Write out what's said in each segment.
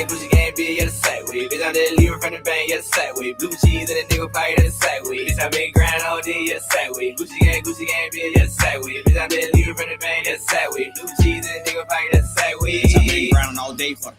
Gucci gang, bitch, yeah, the sack with. Bitch, I'm there leaving from the bank, yeah, the sack with. Blue cheese and a nigga fight, yeah, the sack with. Bitch, I been grinding all day, yeah, the sack with. Gucci gang, bitch, yeah, the sack with. Bitch, I'm there leaving from the bank, yeah, the sack with. Blue cheese and a nigga fight, yeah, the sack with. Bitch, I been grinding all day for the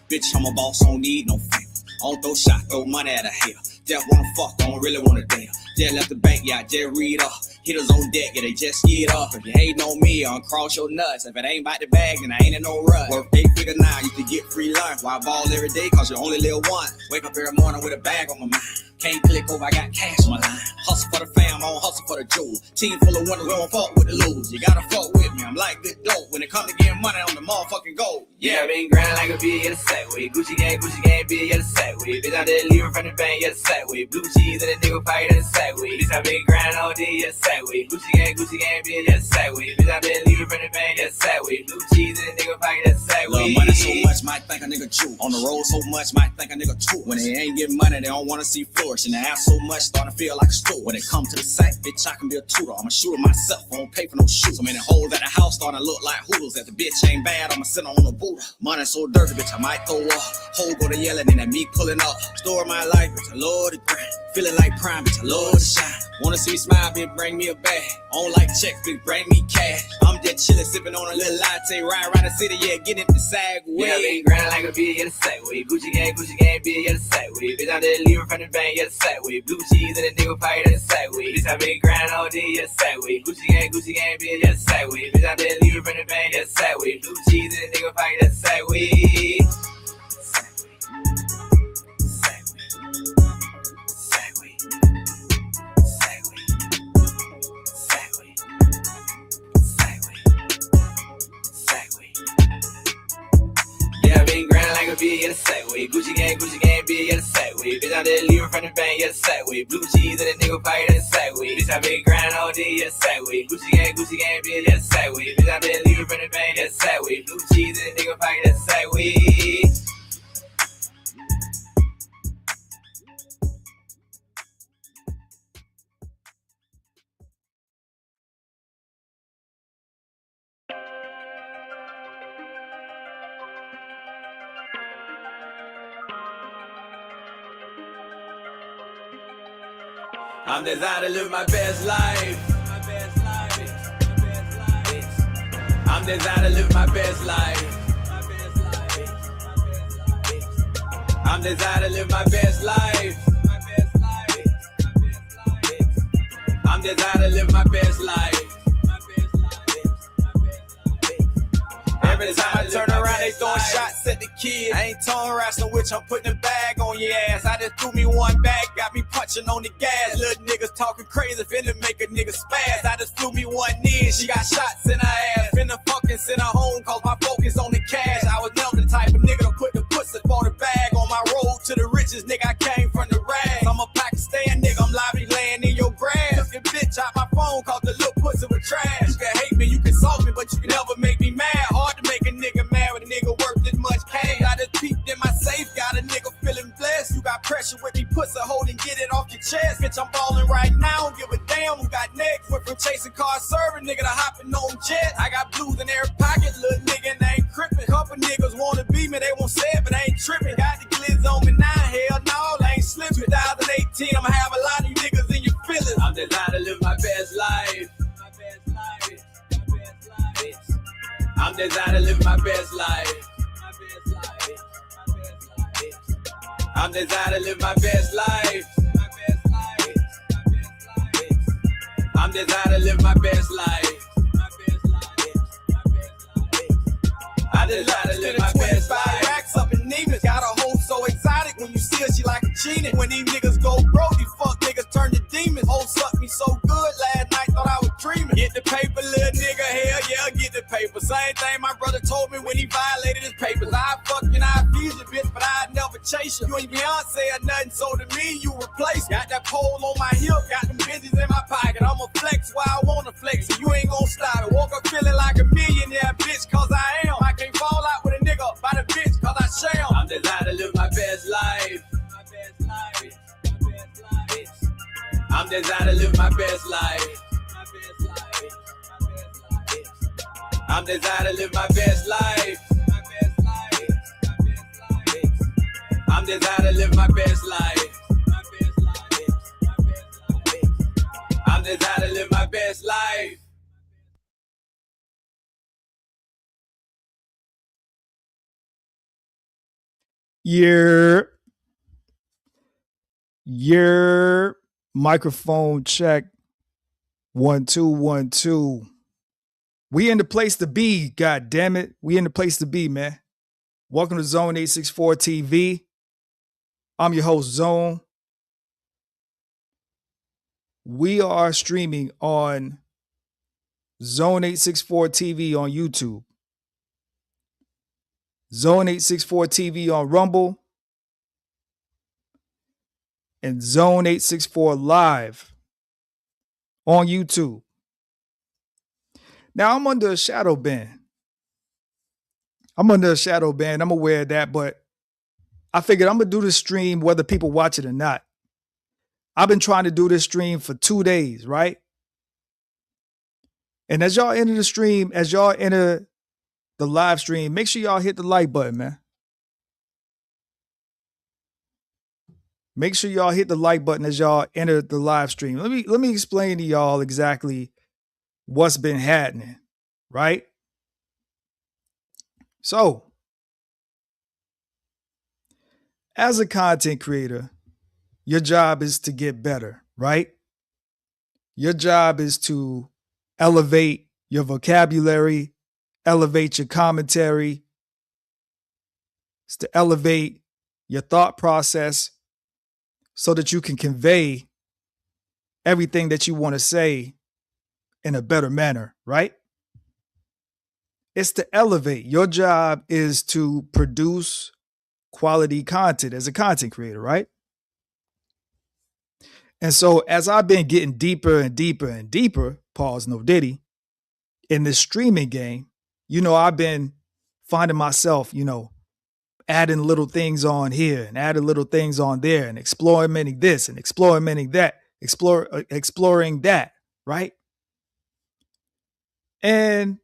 bitch, I'm a boss, don't need no favor. I don't throw shot, throw money at a hater. Just wanna fuck, don't really wanna dare. Just left the bank, yeah, just read up. Hitters on deck, yeah, they just get up. If you hatin' on me, I'll cross your nuts. If it ain't about the bag, then I ain't in no rush. Work 8 figure now, you can get free lunch. Why ball every day, cause you only live once. Wake up every morning with a bag on my mind. Can't click over, I got cash on my line. Hustle for the fam, I don't hustle for the jewels. Team full of winners, we don't fuck with the lose. You gotta fuck with me, I'm like good dope. When it come to getting money, I'm the motherfucking gold. Yeah, I been grinding like a bitch, yeah, the sack with. Gucci gang, bitch, yeah, the sack with. Bitch, I'm there leaving from the bank, yeah, the sack with. Blue cheese and a nigga fight, yeah, the sack with. Bitch, I been grinding all day, yeah, the sack with. Gucci gang, bitch, yeah, the sack with. Bitch, I'm there leaving from the bank, yeah, the sack with. Blue cheese and a nigga fight, yeah, the sack with. Love money so much, might think a nigga true. On the road so much, might think a nigga true. When they ain't getting money, they don't wanna see flourish. And they ask so much, starting to feel like a stool. When it come to the sack, bitch, I can be a tutor. I'm a shooter myself, I don't pay for no shoes. So many holes at the house starting to look like hoodles. If the bitch ain't bad, I'ma sit on a boot. Money so dirty, bitch, I might throw up. Hole go to yelling and that me pulling up. Story my life, bitch, I love the grind. Feeling like prime, bitch, I love the shine. Wanna see me smile, bitch, bring me a bag. I don't like checks, bitch, bring me cash. I'm just chillin', sippin' on a little latte. Ride around the city, yeah, get it the sag way. Yeah, I been grinding like a bitch, yeah, the sack with. Gucci gang, bitch, yeah, the sack with. Bitch, I'm there leaving from the bank, yeah, the sack with. Blue cheese and a nigga fight, yeah, the sack with. Bitch, I been grinding all day, yeah, the sack with. Gucci gang, bitch, yeah, the sack with. Bitch, I'm there leaving from the bank, yeah, the sack with. Blue cheese and a nigga fight, yeah, the sack with. Bitch, yeah, the sack with. Gucci gang, bitch, yeah, the sack with. Bitch, I'm there leaving from the bank, yeah, the sack with. Blue cheese and a nigga fight, yeah, the sack with. Bitch, I been grinding all day, yeah, the sack with. Gucci gang, bitch, yeah, the sack with. Bitch, I'm there leaving from the bank, yeah, the sack with. Blue cheese and a nigga fight, yeah, the sack with. I'm designed to live my best life. I'm designed to live my best life. I'm designed to live my best life. I'm designed to live my best life. Every time I turn around, they throwing shots at the kid. I ain't tongue wrestling with you, I'm putting a bag on your ass. I just threw me one bag, got me punching on the gas. Little niggas talking crazy, finna make a nigga spaz. I just flew me one in, she got shots in her ass. Finna fucking send her home, cause my focus on the cash. I was never the type of nigga to put the pussy for the bag. On my road to the riches, nigga, I came from the rags. I'm a Pakistan nigga, I'm live laying in your grass. Took your bitch out my phone, cause the little pussy was trash. You can hate me, you can insult me, but you can never make me mad. Hard to make a nigga mad with a nigga worth this much cash. I just peeped in my safe, got a nigga feeling blessed. You got pressure with me, pussy holding, get it off your chest. Bitch, I'm ballin' right now, don't give a damn who got next. Went from chasing cars serving, nigga, to hopping on jets. I got blues in every pocket, little nigga, and they ain't crippin'. Couple niggas wanna be me, they won't say it, but they ain't trippin'. Got the glizz on me now, hell no, I ain't slippin'. 2018, I'ma have a lot of you niggas in your feelings. I'm designed to live my best life. I'm designed to live my best life. I'm designed to live my best life. I'm designed to live my best life. I designed to live my best life. Racks up in Neiman's, got a hoe so exotic. When you see her, she like a genie. When these niggas go broke, these fuck niggas turn to demons. Hoe sucked me so good last night, thought I was dreaming. Get the paper, little nigga, hell yeah, get the paper. Same thing my brother told me when he violated his papers. I fucking I feed you, bitch, but I'd never chase you. You ain't Beyonce or nothing, so to me, you replace. Got that pole on my hip, got them bitches in my pocket. I'ma flex while I wanna flex, and you ain't gon' stop it. Woke up feeling like a millionaire, bitch, cause I am. I can't fall out with a nigga by the bitch, cause I shall. I'm designed to live my best life. I'm designed to live my best life. I'm designed to live my best life. I'm designed to live my best life. I'm designed to live my best life. Your microphone check. 1 2 1 2. We in the place to be, god damn it. We in the place to be, man. Welcome to Zone 864 TV. I'm your host, Zone. We are streaming on Zone 864 TV on YouTube, Zone 864 TV on Rumble, and Zone 864 Live on YouTube. Now, I'm under a shadow ban. I'm aware of that, but I figured I'm going to do this stream whether people watch it or not. I've been trying to do this stream for 2 days, right? And as y'all enter the stream, as y'all enter the live stream, make sure y'all hit the like button, man. Make sure y'all hit the like button as y'all enter the live stream. Let me explain to y'all exactly what's been happening, right? So, as a content creator, your job is to get better, right? Your job is to elevate your vocabulary, elevate your commentary. It's to elevate your thought process so that you can convey everything that you want to say in a better manner, right? It's to elevate. Your job is to produce quality content as a content creator, right? And so as I've been getting deeper and deeper and deeper, pause, no diddy, in this streaming game, I've been finding myself, adding little things on here and adding little things on there and exploring this and exploring that, exploring that, right? And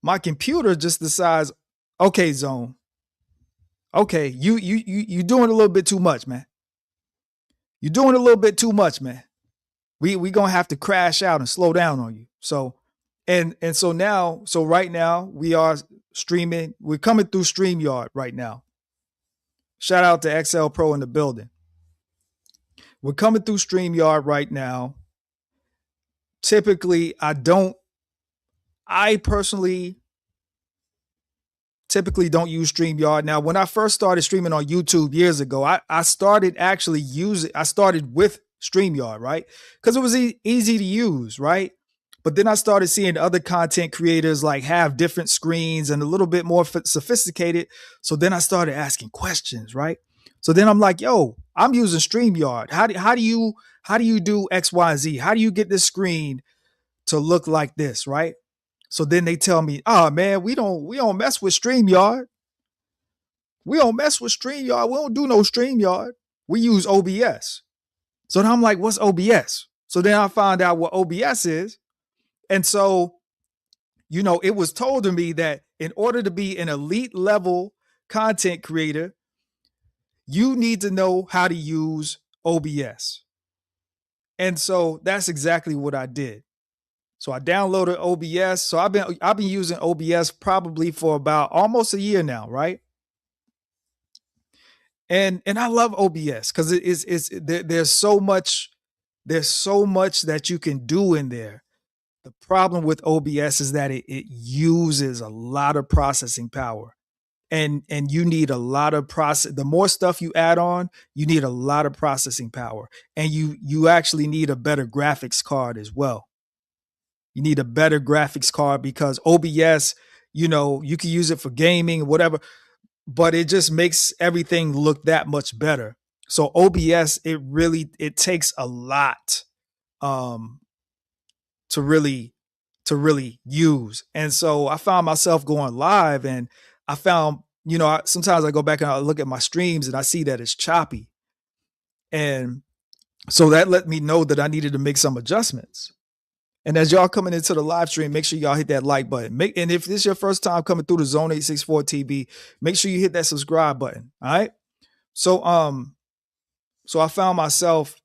my computer just decides, okay, Zone, okay, you doing a little bit too much, man. You're doing a little bit too much, man. We gonna have to crash out and slow down on you. So right now we are streaming. We're coming through StreamYard right now. Shout out to XL Pro in the building. We're coming through StreamYard right now. Typically, I personally typically don't use StreamYard. Now, when I first started streaming on YouTube years ago, I started with StreamYard, right? Because it was easy to use, right? But then I started seeing other content creators like have different screens and a little bit more sophisticated. So then I started asking questions, right? So then I'm like, yo, I'm using StreamYard. How do you do X, Y, Z? How do you get this screen to look like this, right? So then they tell me, oh man, we don't mess with StreamYard. We don't mess with StreamYard. We don't do no StreamYard. We use OBS. So then I'm like, what's OBS? So then I found out what OBS is. And so, it was told to me that in order to be an elite level content creator, you need to know how to use OBS. And so that's exactly what I did. So I downloaded OBS. So I've been using OBS probably for about almost a year now, right? And I love OBS because there's so much that you can do in there. The problem with OBS is that it uses a lot of processing power. And you need a lot of the more stuff you add on, you need a lot of processing power. And you actually need a better graphics card as well. You need a better graphics card because OBS, you can use it for gaming, whatever, but it just makes everything look that much better. So OBS, it takes a lot to really use. And so I found myself going live and I found, sometimes I go back and I look at my streams and I see that it's choppy. And so that let me know that I needed to make some adjustments. And as y'all coming into the live stream, make sure y'all hit that like button. And if this is your first time coming through the Zone 864 TV, make sure you hit that subscribe button. All right. So so I found myself,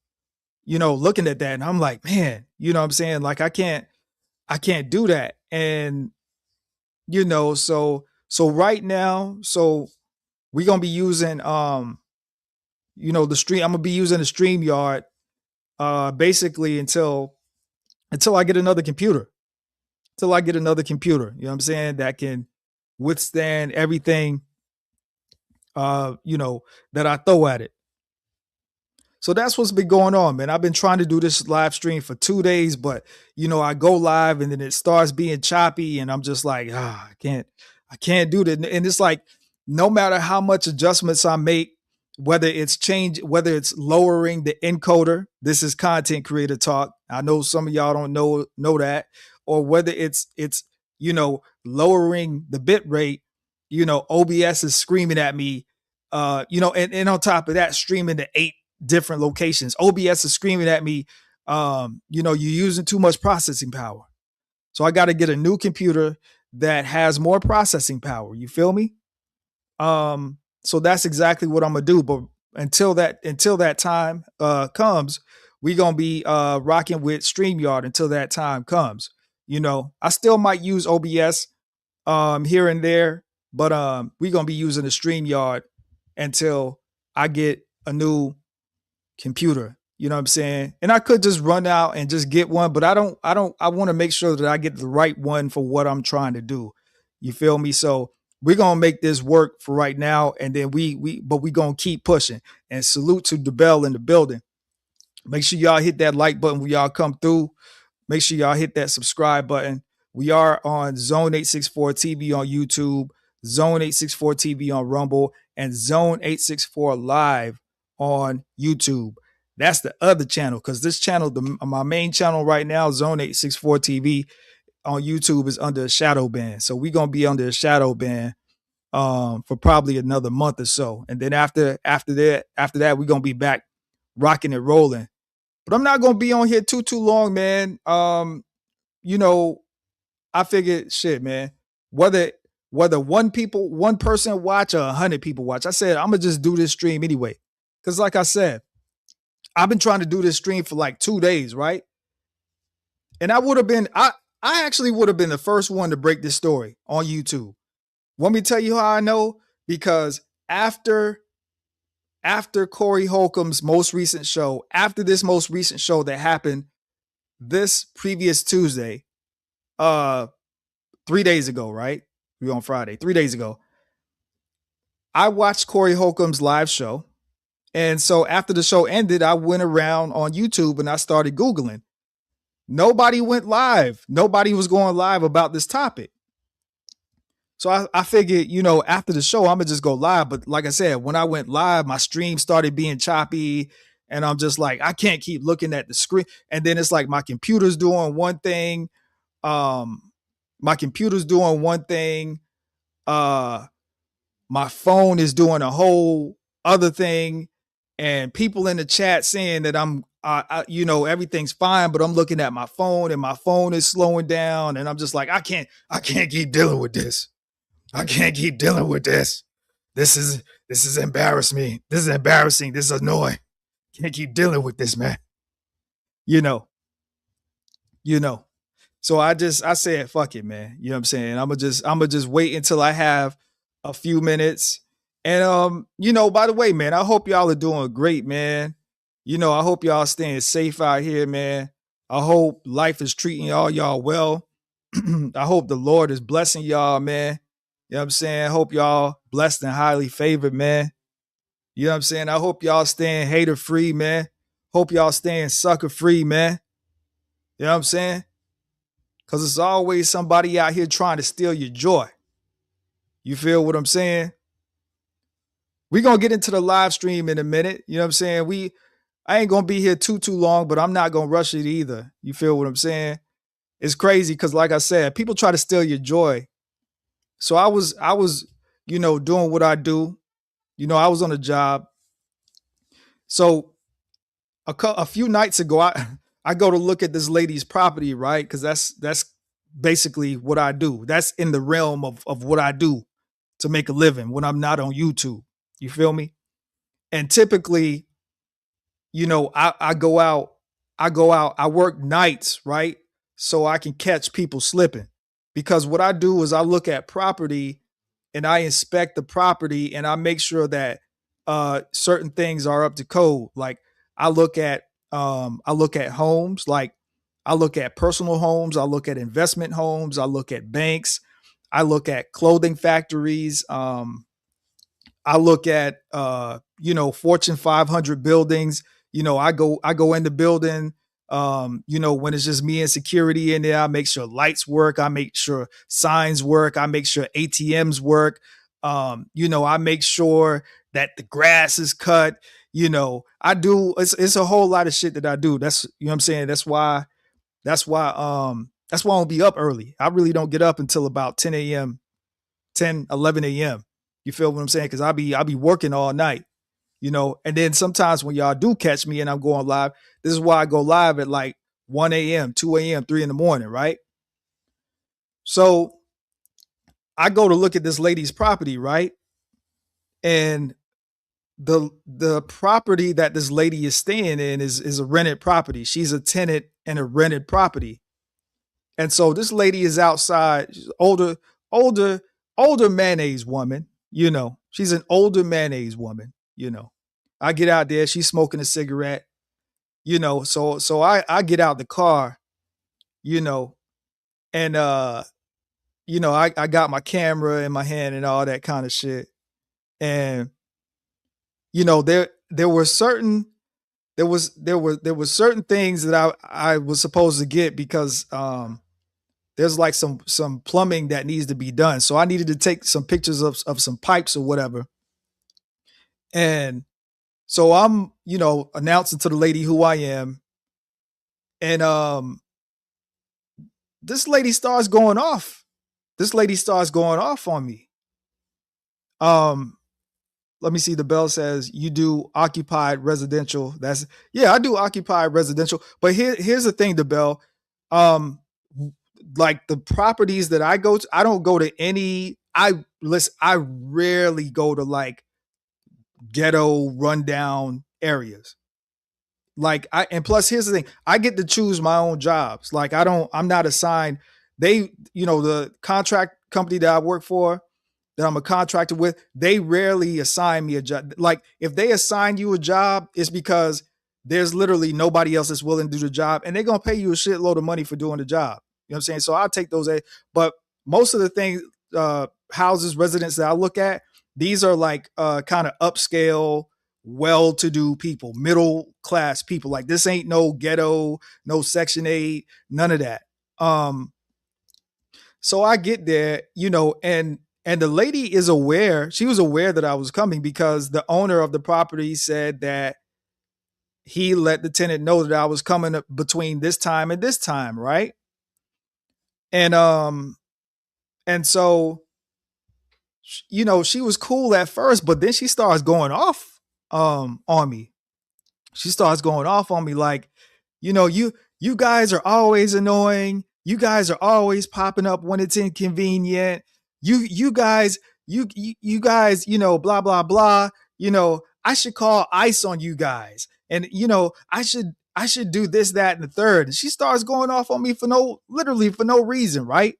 looking at that and I'm like, man, you know what I'm saying? Like I can't do that. And so right now, so we're gonna be using the stream. I'm gonna be using the StreamYard basically until I get another computer. Until I get another computer. You know what I'm saying? That can withstand everything that I throw at it. So that's what's been going on, man. I've been trying to do this live stream for 2 days, but I go live and then it starts being choppy, and I'm just like, I can't do that. And it's like, no matter how much adjustments I make, whether it's lowering the encoder, this is content creator talk. I know some of y'all don't know that, or whether it's lowering the bit rate, OBS is screaming at me, and on top of that, streaming to 8 different locations. OBS is screaming at me, you're using too much processing power. So I got to get a new computer that has more processing power. You feel me? So that's exactly what I'm gonna do. But until that time comes, we're gonna be rocking with StreamYard until that time comes. I still might use OBS here and there, but we're gonna be using the StreamYard until I get a new computer. You know what I'm saying? And I could just run out and just get one, but I want to make sure that I get the right one for what I'm trying to do. You feel me? So we're gonna make this work for right now, and then we gonna keep pushing. And salute to the bell in the building. Make sure y'all hit that like button when y'all come through. Make sure y'all hit that subscribe button. We are on Zone 864 TV on YouTube, Zone 864 TV on Rumble, and Zone 864 Live on YouTube. That's the other channel, because this channel, my main channel right now, Zone 864 TV on YouTube, is under a shadow ban. So we're gonna be under a shadow ban for probably another month or so. And then after that, we're gonna be back rocking and rolling. But I'm not gonna be on here too long, man. I figured, shit, man, whether one person watch or 100 people watch, I said I'm gonna just do this stream anyway. Cause like I said, I've been trying to do this stream for like 2 days, right? And I actually would have been the first one to break this story on YouTube. Want me to tell you how I know? Because after Corey Holcomb's most recent show, after this most recent show that happened this previous Tuesday, 3 days ago, right? We on Friday, 3 days ago. I watched Corey Holcomb's live show. And so after the show ended, I went around on YouTube and I started Googling. Nobody went live. Nobody was going live about this topic. So I figured, after the show, I'm going to just go live. But like I said, when I went live, my stream started being choppy. And I'm just like, I can't keep looking at the screen. And then it's like my computer's doing one thing. My phone is doing a whole other thing. And people in the chat saying that everything's fine, but I'm looking at my phone and my phone is slowing down. And I'm just like, I can't keep dealing with this. I can't keep dealing with this. This is embarrassing me. This is embarrassing. This is annoying. Can't keep dealing with this, man. So I said, fuck it, man. You know what I'm saying? I'm gonna just wait until I have a few minutes. And by the way, man, I hope y'all are doing great, man. I hope y'all staying safe out here, man. I hope life is treating y'all well. I hope the Lord is blessing y'all, man. You know what I'm saying? I hope y'all blessed and highly favored, man. You know what I'm saying? I hope y'all staying hater free, man. Hope y'all staying sucker free, man. You know what I'm saying? Because there's always somebody out here trying to steal your joy. You feel what I'm saying? We're going to get into the live stream in a minute. You know what I'm saying? I ain't going to be here too long, but I'm not going to rush it either. You feel what I'm saying? It's crazy because, like I said, people try to steal your joy. So I was, doing what I do. I was on a job. So a few nights ago, I go to look at this lady's property, right? Because that's basically what I do. That's in the realm of what I do to make a living when I'm not on YouTube. You feel me? And typically, I go out, I work nights, right? So I can catch people slipping. Because what I do is I look at property and I inspect the property and I make sure that certain things are up to code. Like I look at homes, like I look at personal homes, I look at investment homes, I look at banks, I look at clothing factories, I look at Fortune 500 buildings. I go in the building. When it's just me and security in there, I make sure lights work. I make sure signs work. I make sure ATMs work. I make sure that the grass is cut. I do. It's a whole lot of shit that I do. That's what I'm saying. That's why I don't be up early. I really don't get up until about 10 a.m. 10, 11 a.m. You feel what I'm saying? Because I'll be working all night, and then sometimes when y'all do catch me and I'm going live, this is why I go live at like 1 a.m., 2 a.m., 3 in the morning, right? So I go to look at this lady's property, right? And the property that this lady is staying in is a rented property. She's a tenant in a rented property. And so this lady is outside. She's older, older mayonnaise woman. She's an older mayonnaise woman. I get out there. She's smoking a cigarette. So I get out the car. And I got my camera in my hand and all that kind of shit. And there were certain certain things that I was supposed to get because there's like some plumbing that needs to be done. So I needed to take some pictures of some pipes or whatever. And so I'm, announcing to the lady who I am. And this lady starts going off. This lady starts going off on me. Let me see. The bell says you do occupied residential. Yeah, I do occupied residential. But here's the thing, the bell. Like the properties that I go to, I don't go to any. I rarely go to like ghetto rundown areas. And plus here's the thing, I get to choose my own jobs. Like I'm not assigned. The contract company that I work for, that I'm a contractor with, they rarely assign me a job. Like if they assign you a job, it's because there's literally nobody else that's willing to do the job, and they're gonna pay you a shitload of money for doing the job. You know what I'm saying? So I'll take those. But most of the things, houses, residents that I look at, these are like kind of upscale, well-to-do people, middle class people. Like this ain't no ghetto, no Section 8, none of that. So I get there, and the lady is aware. She was aware that I was coming because the owner of the property said that he let the tenant know that I was coming up between this time and this time, right? And so she was cool at first, but then she starts going off on me. She starts going off on me like, you guys are always annoying. You guys are always popping up when it's inconvenient. You guys, blah, blah, blah. I should call ICE on you guys. And, I should do this, that, and the third. And she starts going off on me literally for no reason, right?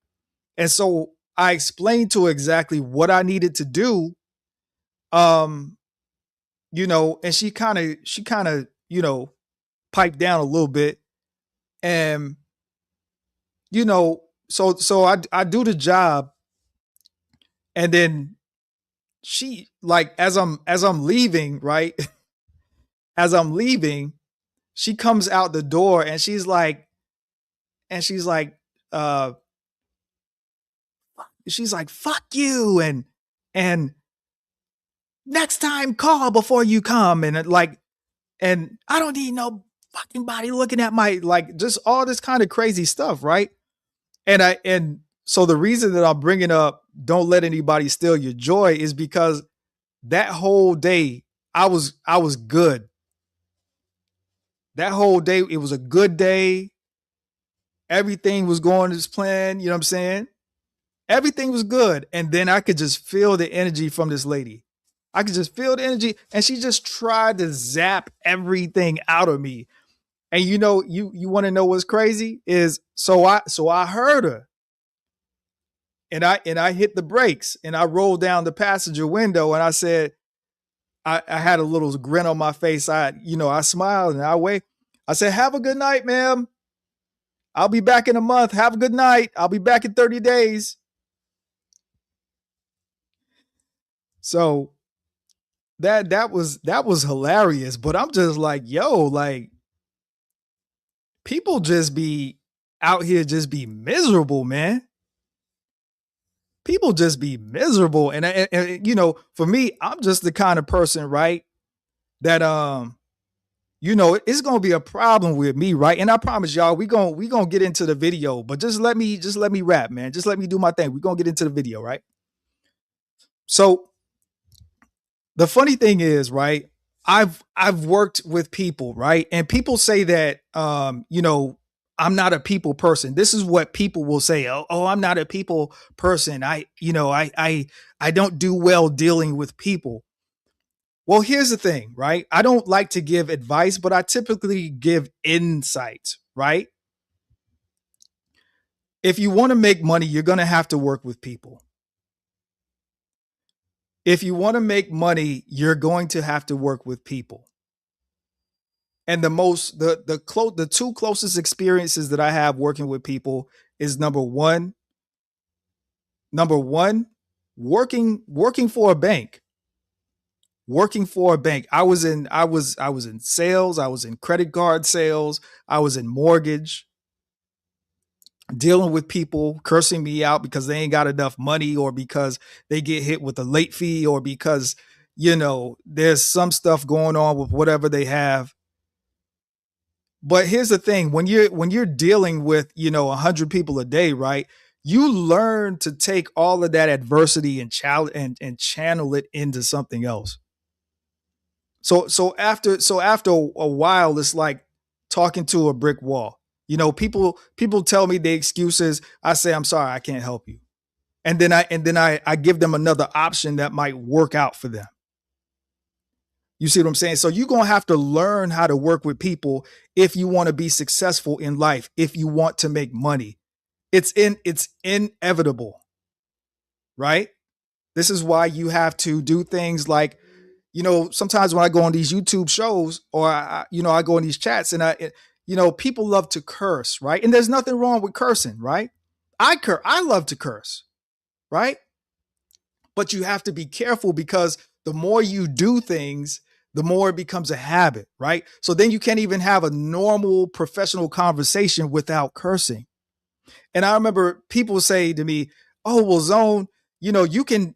And so I explained to her exactly what I needed to do. And she kind of, piped down a little bit. And, so I do the job. And then she, like, as I'm leaving, right? As I'm leaving, she comes out the door and she's like, fuck you. And next time call before you come. And and I don't need no fucking body looking at my, like, just all this kind of crazy stuff. Right. And so the reason that I'm bringing up, don't let anybody steal your joy, is because that whole day I was good. That whole day, it was a good day. Everything was going as planned. You know what I'm saying? Everything was good. And then I could just feel the energy from this lady. I could just feel the energy. And she just tried to zap everything out of me. And you know, you want to know what's crazy is so I heard her and I hit the brakes and I rolled down the passenger window and I said, I had a little grin on my face. I smiled and I wait. I said, have a good night, ma'am. I'll be back in a month. Have a good night. I'll be back in 30 days. So that was hilarious. But I'm just like, yo, like people just be out here just be miserable, man. People just be miserable. And you know, for me, I'm just the kind of person, right? That you know, it's gonna be a problem with me, right? And I promise y'all, we gonna get into the video, but just let me rap, man. Just let me do my thing. We're gonna get into the video, right? So the funny thing is, right? I've worked with people, right? And people say that you know, I'm not a people person. This is what people will say. Oh, I'm not a people person. I don't do well dealing with people. Well, here's the thing, right? I don't like to give advice, but I typically give insight, right? If you want to make money, you're going to have to work with people. If you want to make money, you're going to have to work with people. And the two closest experiences that I have working with people is number one, working for a bank. Working for a bank. I was in sales, I was in credit card sales, I was in mortgage, dealing with people cursing me out because they ain't got enough money or because they get hit with a late fee or because, you know, there's some stuff going on with whatever they have. But here's the thing, when you're dealing with, you know, 100 people a day, right? You learn to take all of that adversity and channel it into something else. So after a while, it's like talking to a brick wall. You know, people tell me the excuses. I say, I'm sorry, I can't help you. And then I give them another option that might work out for them. You see what I'm saying? So you're going to have to learn how to work with people if you want to be successful in life, if you want to make money. It's inevitable, right? This is why you have to do things like, you know, sometimes when I go on these YouTube shows or I go in these chats and people love to curse, right? And there's nothing wrong with cursing, right? I love to curse, right? But you have to be careful because the more you do things, the more it becomes a habit, right? So then you can't even have a normal professional conversation without cursing. And I remember people say to me, "Oh, well, Zone, you can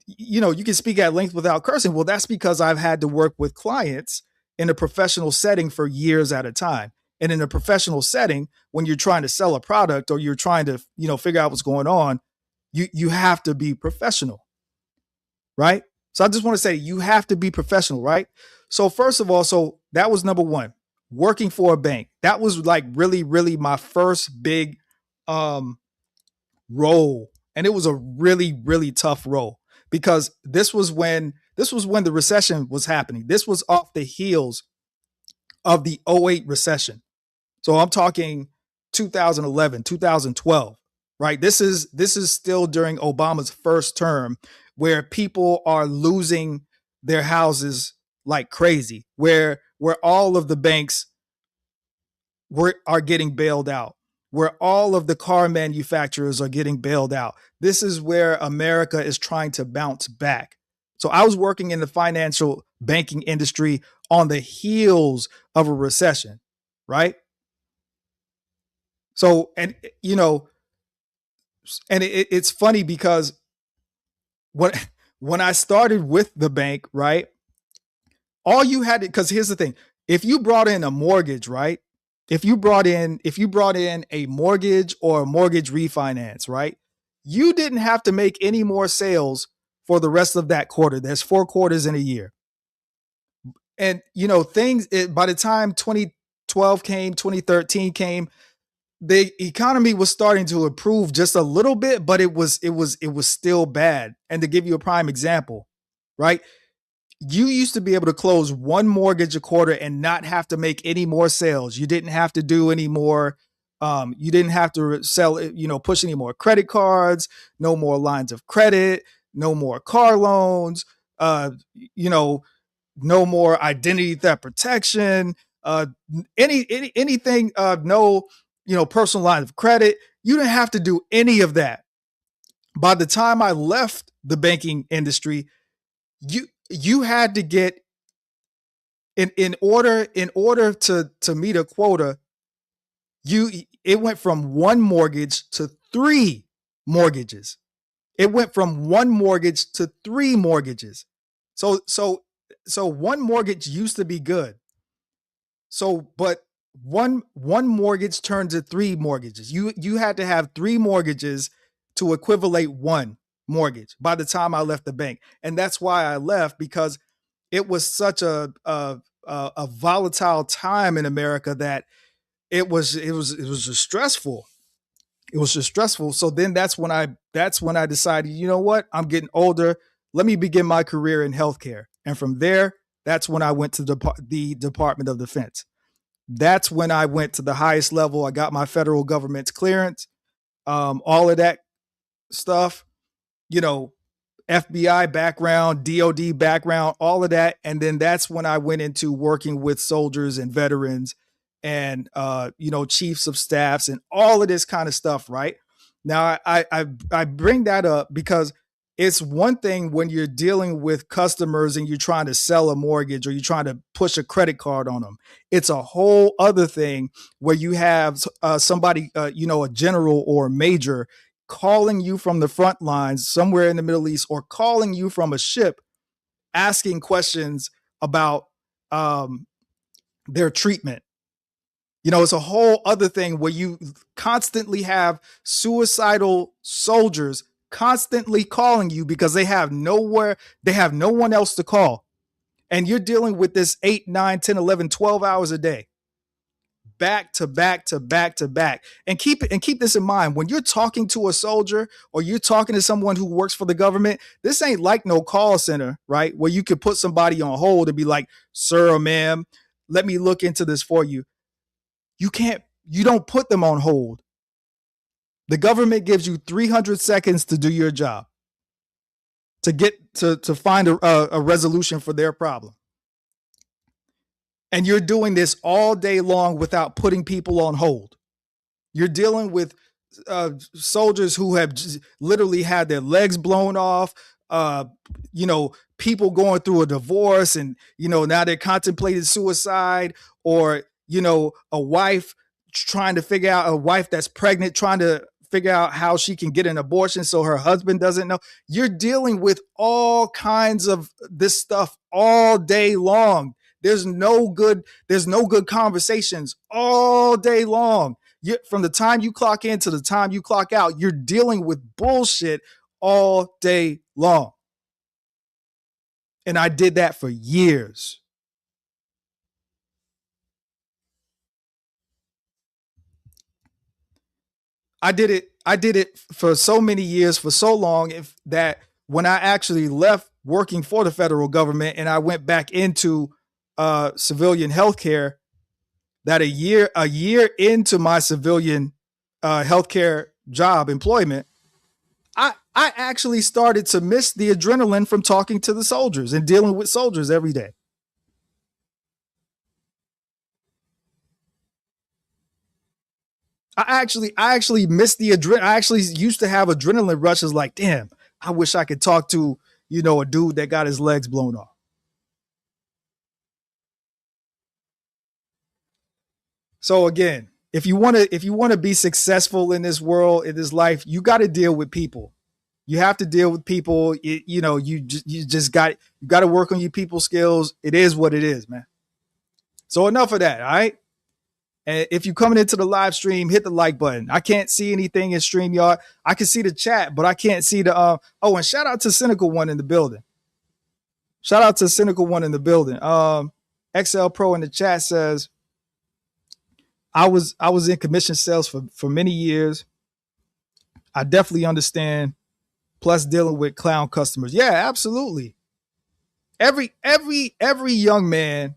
speak at length without cursing." Well, that's because I've had to work with clients in a professional setting for years at a time. And in a professional setting, when you're trying to sell a product or you're trying to, figure out what's going on, you have to be professional, right? So I just want to say you have to be professional, right? So first of all, so that was number one, working for a bank. That was like really, really my first big role. And it was a really, really tough role because this was when the recession was happening. This was off the heels of the '08 recession. So I'm talking 2011, 2012, right? This is still during Obama's first term where people are losing their houses like crazy, where all of the banks are getting bailed out, where all of the car manufacturers are getting bailed out. This is where America is trying to bounce back. So I was working in the financial banking industry on the heels of a recession, right? So, and it's funny because when I started with the bank, right? All you had to, because here's the thing: if you brought in a mortgage, right? If you brought in a mortgage or a mortgage refinance, right? You didn't have to make any more sales for the rest of that quarter. There's 4 quarters in a year. And by the time 2012 came, 2013 came, the economy was starting to improve just a little bit, but it was still bad. And to give you a prime example, right? you used to be able to close one mortgage a quarter and not have to make any more sales. You didn't have to do any more. You didn't have to sell, push any more credit cards, no more lines of credit, no more car loans, you know, no more identity theft protection, anything, no, personal line of credit. You didn't have to do any of that. By the time I left the banking industry, you had to get in order to meet a quota, it went from one mortgage to three mortgages. It went from one mortgage to three mortgages. So one mortgage used to be good. But one mortgage turned to three mortgages. You had to have three mortgages to equivalate one mortgage by the time I left the bank. And that's why I left, because it was such a volatile time in America that it was just stressful. It was just stressful. So then that's when I decided, you know what? I'm getting older. Let me begin my career in healthcare. And from there, that's when I went to the Department of Defense. That's when I went to the highest level. I got my federal government's clearance, all of that stuff, FBI background, DOD background, all of that. And then that's when I went into working with soldiers and veterans and, chiefs of staffs and all of this kind of stuff. Right now, I bring that up because it's one thing when you're dealing with customers and you're trying to sell a mortgage or you're trying to push a credit card on them. It's a whole other thing where you have somebody, a general or a major calling you from the front lines somewhere in the Middle East, or calling you from a ship, asking questions about their treatment. It's a whole other thing where you constantly have suicidal soldiers constantly calling you because they have no one else to call. And you're dealing with this 8, 9, 10, 11, 12 hours a day, back to back to back to back. And keep this in mind. When you're talking to a soldier or you're talking to someone who works for the government, this ain't like no call center, right? Where you could put somebody on hold and be like, sir or ma'am, let me look into this for you. You don't put them on hold. The government gives you 300 seconds to do your job, to get to find a resolution for their problem. And you're doing this all day long without putting people on hold. You're dealing with soldiers who have literally had their legs blown off, people going through a divorce and, now they're contemplating suicide, or, a wife that's pregnant, trying to figure out how she can get an abortion so her husband doesn't know. You're dealing with all kinds of this stuff all day long. There's no good conversations all day long. From the time you clock in to the time you clock out, you're dealing with bullshit all day long. And I did that for years. I did it for so many years, for so long, that when I actually left working for the federal government and I went back into civilian healthcare, that a year into my civilian healthcare job employment, I actually started to miss the adrenaline from talking to the soldiers and dealing with soldiers every day. I actually missed the adrenaline. I actually used to have adrenaline rushes like, damn, I wish I could talk to, a dude that got his legs blown off. So again, if you want to be successful in this world, in this life, you got to deal with people. You have to deal with people. You got to work on your people skills. It is what it is, man. So enough of that. All right. And if you're coming into the live stream, hit the like button. I can't see anything in StreamYard. I can see the chat, but I can't see the and shout out to Cynical One in the building. Shout out to Cynical One in the building. XL Pro in the chat says, I was in commission sales for many years. I definitely understand. Plus dealing with clown customers. Yeah, absolutely. every young man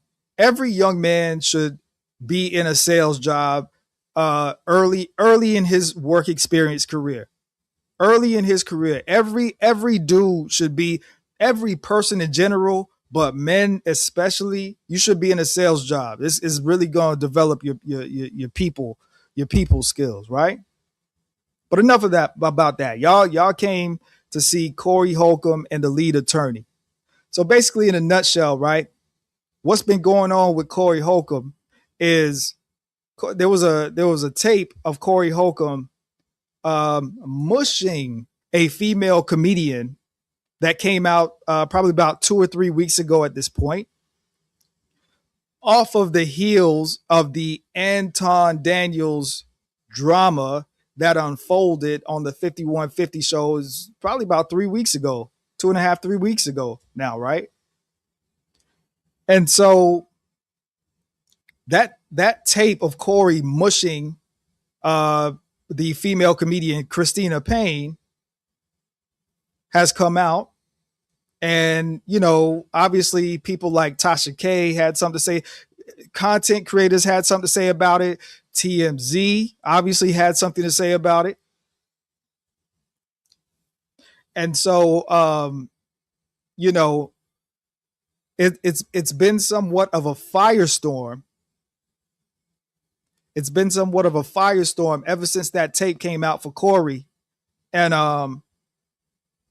should be in a sales job early in his work experience career. Early in his career, every dude should be, every person in general, but men especially, you should be in a sales job. This is really going to develop your people skills, right? But enough of that about that. Y'all came to see Corey Holcomb and the lead attorney. So basically, in a nutshell, right, what's been going on with Corey Holcomb is there was a tape of Corey Holcomb mushing a female comedian that came out probably about 2 or 3 weeks ago at this point, off of the heels of the Anton Daniels drama that unfolded on the 5150 show is probably about 3 weeks ago, 2.5, 3 weeks ago now, right? And so that tape of Corey mushing the female comedian Christina Payne has come out. And, you know, obviously people like Tasha K had something to say. Content creators had something to say about it. TMZ obviously had something to say about it. And so, you know, it's been somewhat of a firestorm. It's been somewhat of a firestorm ever since that tape came out for Corey. And,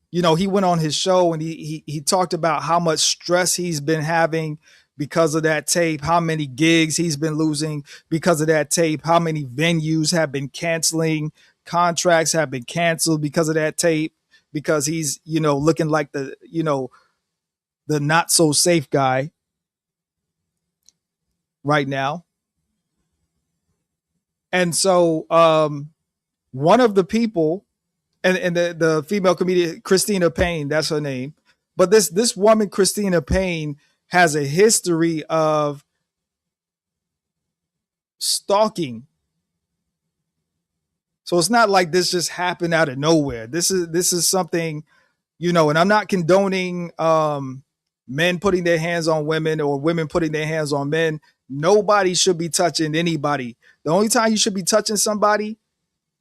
you know, he went on his show and he talked about how much stress he's been having because of that tape, how many gigs he's been losing because of that tape, how many venues have been canceling, contracts have been canceled because of that tape, because he's, you know, looking like the, you know, the not so safe guy right now. And so one of the people, and the female comedian, Christina Payne, that's her name. But this woman, Christina Payne, has a history of stalking. So it's not like this just happened out of nowhere. This is something, you know, and I'm not condoning men putting their hands on women or women putting their hands on men. Nobody should be touching anybody. The only time you should be touching somebody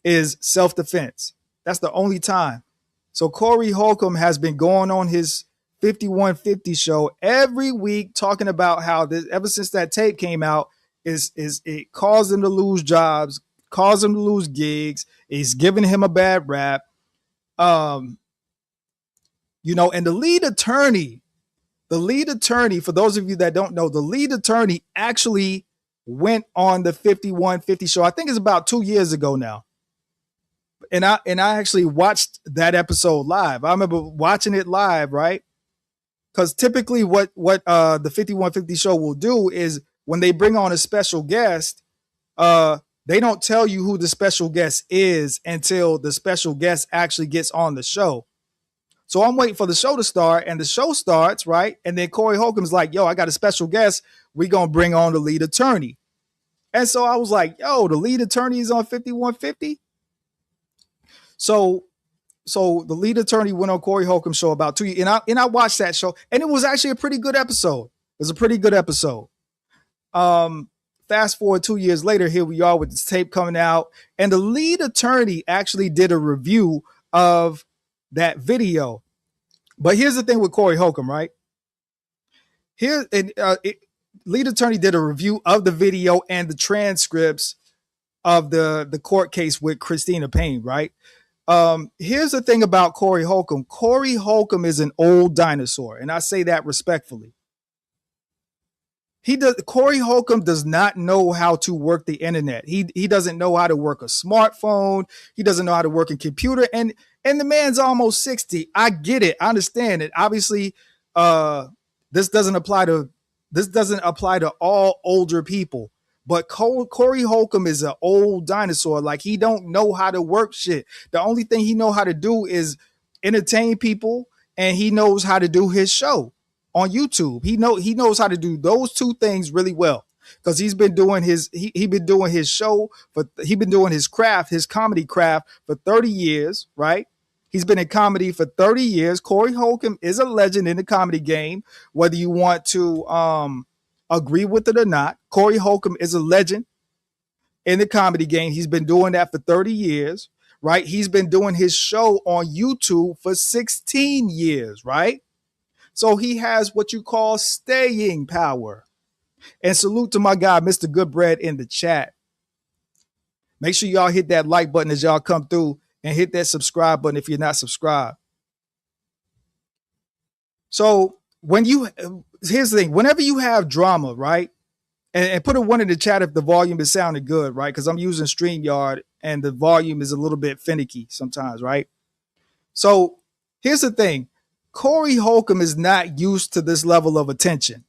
is self-defense. That's the only time. So Corey Holcomb has been going on his 5150 show every week talking about how this, ever since that tape came out, is it caused him to lose jobs, caused him to lose gigs. It's giving him a bad rap. You know, and the lead attorney, for those of you that don't know, the lead attorney actually went on the 5150 show. I think it's about 2 years ago now. And I actually watched that episode live. I remember watching it live, right? Because typically what the 5150 show will do is when they bring on a special guest, they don't tell you who the special guest is until the special guest actually gets on the show. So I'm waiting for the show to start, and the show starts, right? And then Corey Holcomb's like, yo, I got a special guest. We're going to bring on the lead attorney. And so I was like, yo, the lead attorney is on 5150? So the lead attorney went on Corey Holcomb's show about 2 years, and I watched that show, and it was actually a pretty good episode. It was a pretty good episode. Fast forward 2 years later, here we are with this tape coming out, and the lead attorney actually did a review of that video. But here's the thing with Corey Holcomb, right? Lead attorney did a review of the video and the transcripts of the court case with Christina Payne, right? Here's the thing about Corey Holcomb. Corey Holcomb is an old dinosaur, and I say that respectfully. Corey Holcomb does not know how to work the internet. He doesn't know how to work a smartphone. He doesn't know how to work a computer. And the man's almost 60. I get it. I understand it. Obviously, this doesn't apply to all older people. But Corey Holcomb is an old dinosaur. Like, he don't know how to work shit. The only thing he know how to do is entertain people, and he knows how to do his show on YouTube. He knows how to do those two things really well, because he's been doing his doing his show, but he's been doing his craft, his comedy craft, for 30 years, right? He's been in comedy for 30 years. Corey Holcomb is a legend in the comedy game, whether you want to agree with it or not. Corey Holcomb is a legend in the comedy game. He's been doing that for 30 years, right? He's been doing his show on YouTube for 16 years, right? So he has what you call staying power. And salute to my guy, Mr. Goodbread, in the chat. Make sure y'all hit that like button as y'all come through and hit that subscribe button if you're not subscribed. So here's the thing, whenever you have drama, right? And put a 1 in the chat if the volume is sounding good, right? Because I'm using StreamYard and the volume is a little bit finicky sometimes, right? So here's the thing. Corey Holcomb is not used to this level of attention.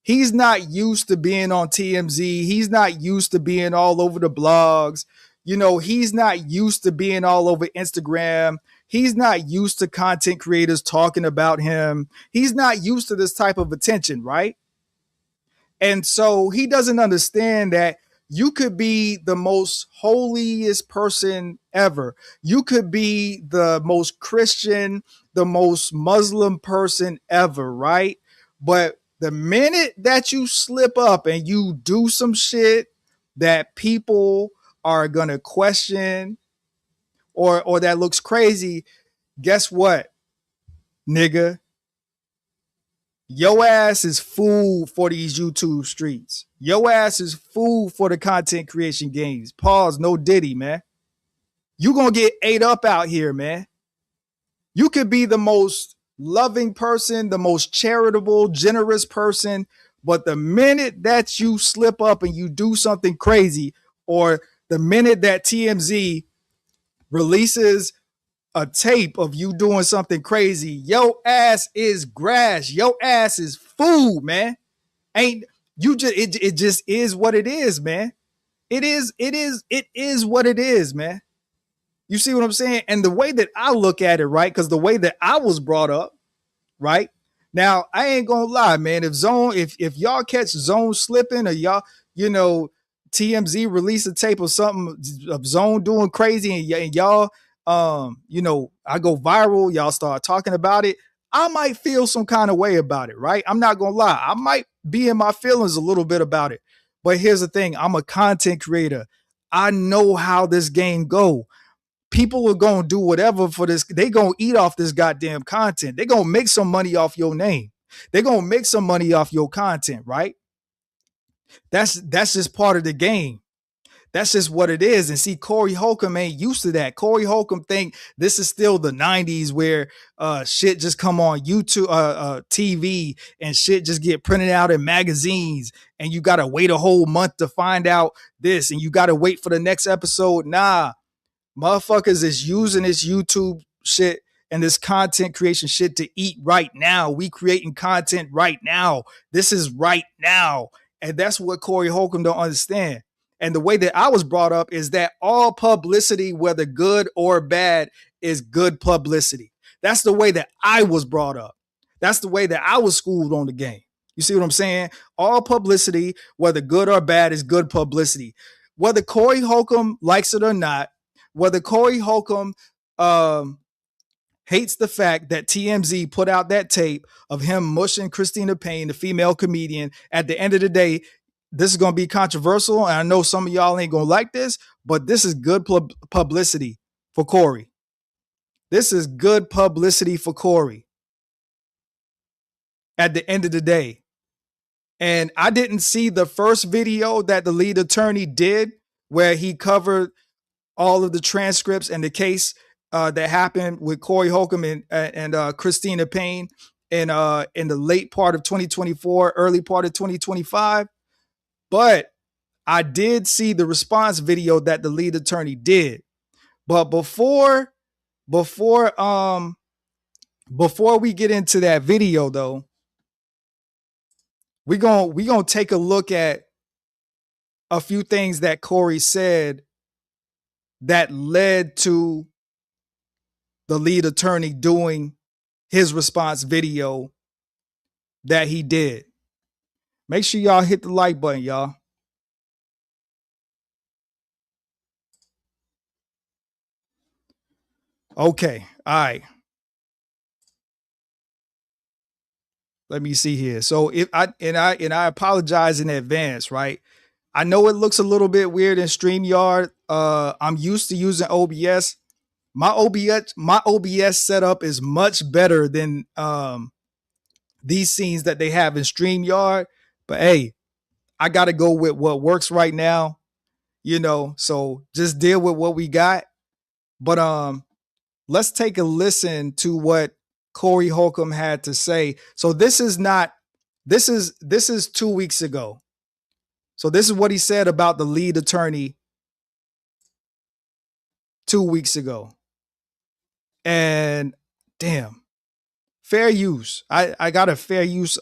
He's not used to being on TMZ. He's not used to being all over the blogs. He's not used to being all over Instagram. He's not used to content creators talking about him. He's not used to this type of attention, right? And so he doesn't understand that you could be the most holiest person ever. You could be the most Christian, the most Muslim person ever, right? But the minute that you slip up and you do some shit that people are going to question or that looks crazy, guess what, nigga? Your ass is food for these YouTube streets. Your ass is food for the content creation games. Pause, no Diddy, man. You gonna get ate up out here, man. You could be the most loving person, the most charitable, generous person, but the minute that you slip up and you do something crazy, or the minute that TMZ releases a tape of you doing something crazy, your ass is grass. Your ass is food, man. Ain't you just it just is what it is, man. It is what it is, man. You see what I'm saying? And the way that I look at it, right? Because the way that I was brought up, right? Now, I ain't gonna lie, man. If y'all catch Zone slipping, or y'all, TMZ release a tape of something of Zone doing crazy, and y'all I go viral, y'all start talking about it, I might feel some kind of way about it, right? I'm not gonna lie. I might be in my feelings a little bit about it. But here's the thing, I'm a content creator. I know how this game go. People are gonna do whatever for this. They gonna eat off this goddamn content. They gonna make some money off your name. They gonna make some money off your content, right? That's just part of the game. That's just what it is. And see, Corey Holcomb ain't used to that. Corey Holcomb think this is still the 90s where shit just come on YouTube, TV, and shit just get printed out in magazines, and you got to wait a whole month to find out this, and you got to wait for the next episode. Nah, motherfuckers is using this YouTube shit and this content creation shit to eat right now. We creating content right now. This is right now. And that's what Corey Holcomb don't understand. And the way that I was brought up is that all publicity, whether good or bad, is good publicity. That's the way that I was brought up. That's the way that I was schooled on the game. You see what I'm saying? All publicity, whether good or bad, is good publicity. Whether Corey Holcomb likes it or not, whether Corey Holcomb hates the fact that TMZ put out that tape of him mushing Christina Payne, the female comedian, at the end of the day, this is going to be controversial, and I know some of y'all ain't going to like this, but this is good publicity for Corey. This is good publicity for Corey at the end of the day. And I didn't see the first video that the lead attorney did where he covered all of the transcripts and the case that happened with Corey Holcomb and Christina Payne in the late part of 2024, early part of 2025. But I did see the response video that the lead attorney did. But before we get into that video, though, we gonna take a look at a few things that Corey said that led to the lead attorney doing his response video that he did. Make sure y'all hit the like button, y'all. Okay. All right. Let me see here. So if I apologize in advance, right? I know it looks a little bit weird in StreamYard. I'm used to using OBS. My OBS setup is much better than these scenes that they have in StreamYard. But hey, I gotta go with what works right now, so just deal with what we got. But let's take a listen to what Corey Holcomb had to say. So this is 2 weeks ago. So this is what he said about the lead attorney 2 weeks ago. And damn, fair use. I got a fair use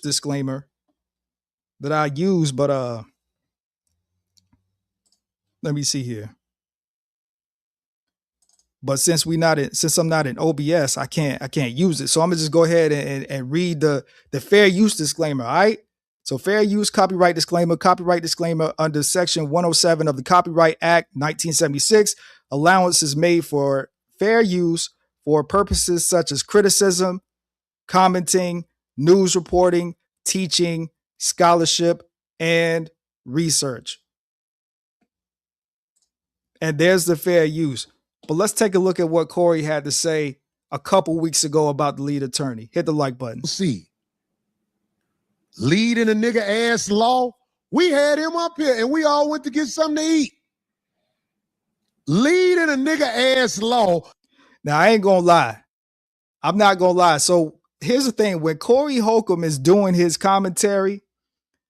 disclaimer that I use, but let me see here. But since I'm not in OBS, I can't use it. So I'm gonna just go ahead and read the fair use disclaimer. All right. So fair use copyright disclaimer under section 107 of the Copyright Act 1976. Allowance is made for fair use for purposes such as criticism, commenting, news reporting, teaching, scholarship, and research. And there's the fair use. But let's take a look at what Corey had to say a couple weeks ago about the lead attorney. Hit the like button. See, lead in a nigga ass law. We had him up here and we all went to get something to eat. Lead in a nigga ass law. Now, I ain't gonna lie. I'm not gonna lie. So here's the thing. When Corey Holcomb is doing his commentary,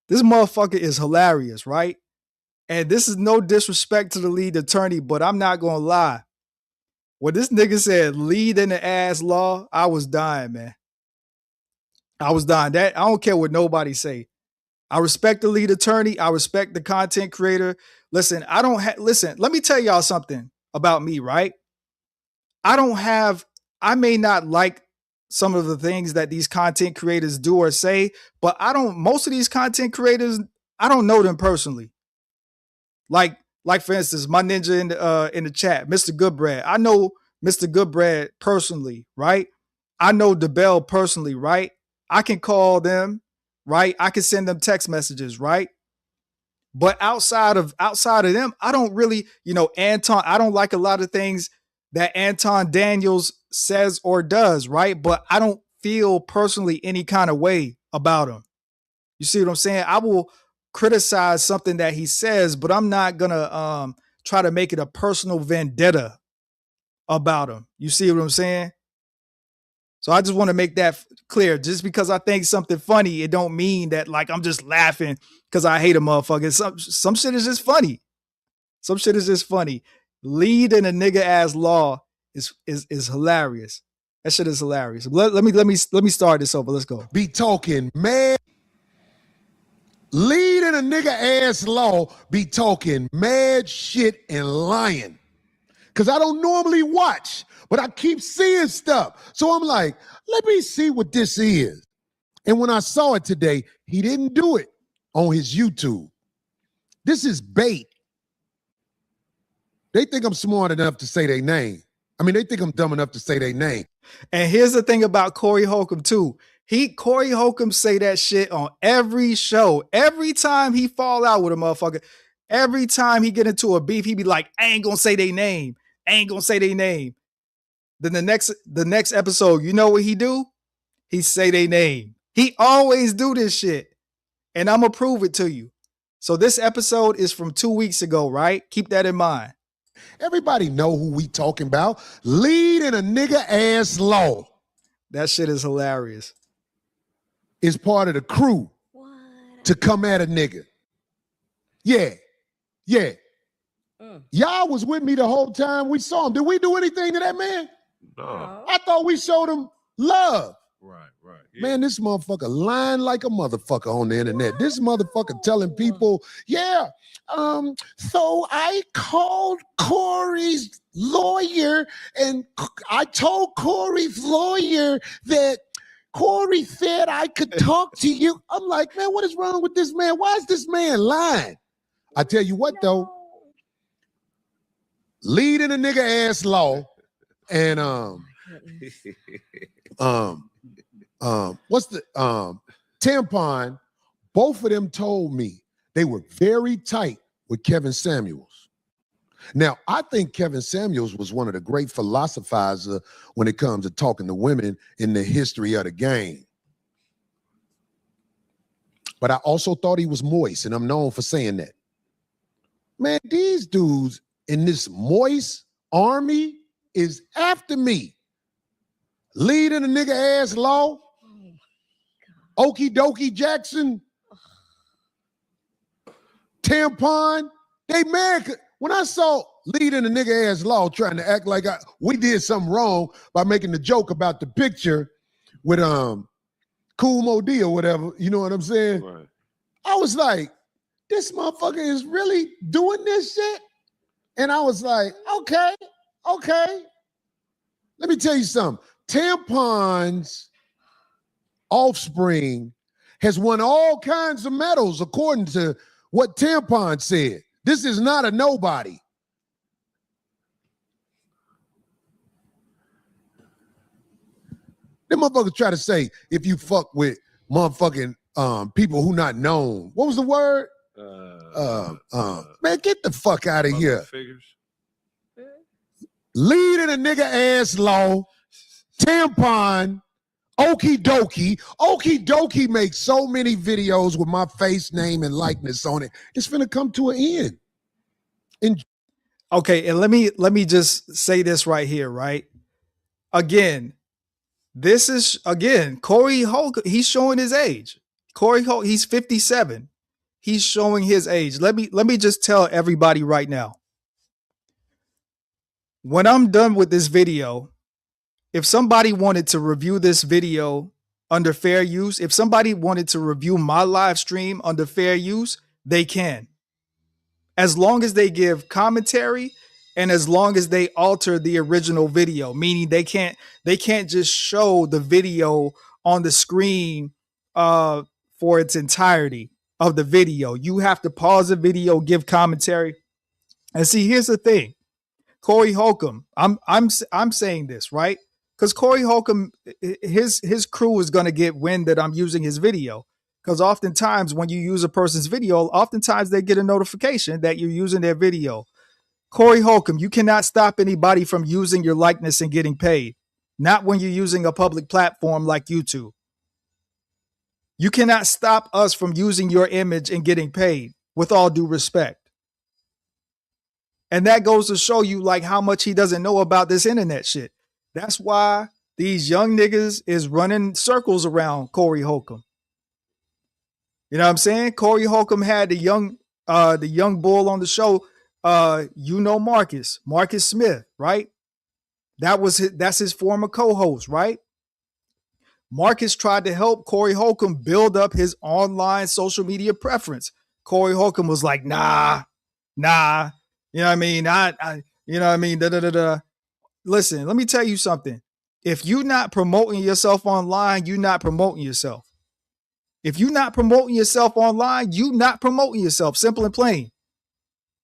this motherfucker is hilarious, right? And this is no disrespect to the lead attorney, but I'm not gonna lie. When this nigga said lead in the ass law, I was dying, man. I was dying. That I don't care what nobody say. I respect the lead attorney. I respect the content creator. Listen, listen, let me tell y'all something about me, right? I may not like some of the things that these content creators do or say, but most of these content creators, I don't know them personally. Like for instance, my ninja in the chat, Mr. Goodbread. I know Mr. Goodbread personally, right? I know DeBell personally, right? I can call them, right? I can send them text messages, right? But outside of them, I don't really, Anton, I don't like a lot of things that Anton Daniels says or does, right? But I don't feel personally any kind of way about him. You see what I'm saying? I will criticize something that he says, but I'm not gonna try to make it a personal vendetta about him. You see what I'm saying? So I just want to make that clear. Just because I think something funny, it don't mean that like I'm just laughing because I hate a motherfucker. Some shit is just funny. Some shit is just funny. Lead in a nigga ass law is hilarious. That shit is hilarious. Let me start this over. Let's go. Be talking mad. Lead in a nigga ass law. Be talking mad shit and lying. Cause I don't normally watch, but I keep seeing stuff. So I'm like, let me see what this is. And when I saw it today, he didn't do it on his YouTube. This is bait. They think I'm smart enough to say their name. I mean, they think I'm dumb enough to say their name. And here's the thing about Corey Holcomb too. Corey Holcomb say that shit on every show. Every time he fall out with a motherfucker, every time he get into a beef, he be like, I ain't gonna say their name. I ain't gonna say their name. Then the next episode, you know what he do? He say their name. He always do this shit. And I'm gonna prove it to you. So this episode is from 2 weeks ago, right? Keep that in mind. Everybody know who we talking about. Lead in a nigga ass law. That shit is hilarious. Is part of the crew to come at a nigga. Yeah. Y'all was with me the whole time we saw him. Did we do anything to that man? No. I thought we showed him love. Right. Yeah. Man, this motherfucker lying like a motherfucker on the internet. This motherfucker telling people, so I called Corey's lawyer and I told Corey's lawyer that Corey said I could talk to you. I'm like, man, what is wrong with this man? Why is this man lying? I tell you what, though. leading a nigga ass law, and what's the tampon? Both of them told me they were very tight with Kevin Samuels. Now, I think Kevin Samuels was one of the great philosophizers when it comes to talking to women in the history of the game. But I also thought he was moist, and I'm known for saying that. Man, these dudes in this moist army is after me. Leading a nigga ass law. Okie dokie Jackson. Tampon. They mad. When I saw leading a nigga ass law trying to act like we did something wrong by making the joke about the picture with Cool Mo D or whatever, you know what I'm saying? Right. I was like, this motherfucker is really doing this shit? And I was like, okay. Let me tell you something. Tampon's offspring has won all kinds of medals according to what Tampon said. This is not a nobody. Them motherfuckers try to say if you fuck with motherfucking people who not known. What was the word? Man, get the fuck out of here. Figures. Leading a nigga ass law, Tampon, Okie dokie. Okie dokie makes so many videos with my face, name, and likeness on it. It's finna come to an end. Okay, and let me just say this right here, right? Again, this is Corey Holcomb. He's showing his age. Corey Holcomb, he's 57. He's showing his age. Let me just tell everybody right now. When I'm done with this video, if somebody wanted to review this video under fair use, if somebody wanted to review my live stream under fair use, they can. As long as they give commentary and as long as they alter the original video, meaning they can't just show the video on the screen for its entirety of the video. You have to pause the video, give commentary. And see, here's the thing. Corey Holcomb, I'm saying this, right? Because Corey Holcomb, his crew is going to get wind that I'm using his video. Because oftentimes when you use a person's video, oftentimes they get a notification that you're using their video. Corey Holcomb, you cannot stop anybody from using your likeness and getting paid. Not when you're using a public platform like YouTube. You cannot stop us from using your image and getting paid, with all due respect. And that goes to show you like how much he doesn't know about this internet shit. That's why these young niggas is running circles around Corey Holcomb. You know what I'm saying? Corey Holcomb had the young bull on the show. Marcus Smith, right? That's his former co-host, right? Marcus tried to help Corey Holcomb build up his online social media preference. Corey Holcomb was like, nah. You know what I mean? You know what I mean? Listen, let me tell you something. If you're not promoting yourself online, you're not promoting yourself. If you're not promoting yourself online, you're not promoting yourself. Simple and plain.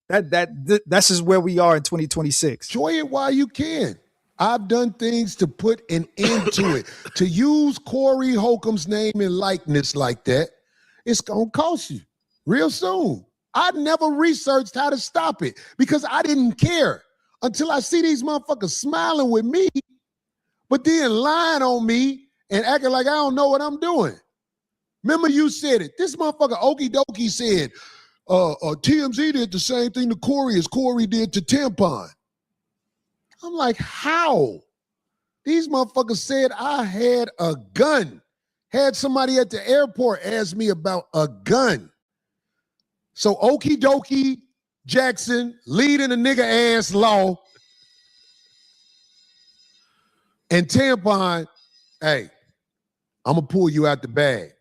That's just where we are in 2026. Enjoy it while you can. I've done things to put an end to it. To use Corey Holcomb's name and likeness like that, it's going to cost you real soon. I never researched how to stop it because I didn't care until I see these motherfuckers smiling with me, but then lying on me and acting like I don't know what I'm doing. Remember you said it. This motherfucker Okie Dokie said, TMZ did the same thing to Corey as Corey did to Tampon. I'm like, how? These motherfuckers said I had a gun. Had somebody at the airport ask me about a gun. So Okie Dokie Jackson leading a nigga ass law. And Tampon, hey, I'm gonna pull you out the bag.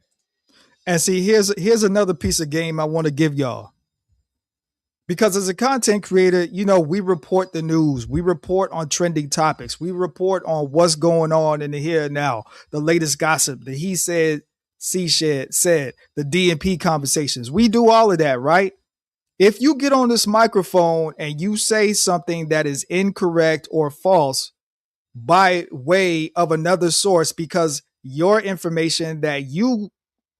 And see, here's another piece of game I want to give y'all. Because as a content creator, you know, we report the news. We report on trending topics. We report on what's going on in the here and now, the latest gossip, the he said, she said, the DMP conversations. We do all of that, right? If you get on this microphone and you say something that is incorrect or false by way of another source because your information that you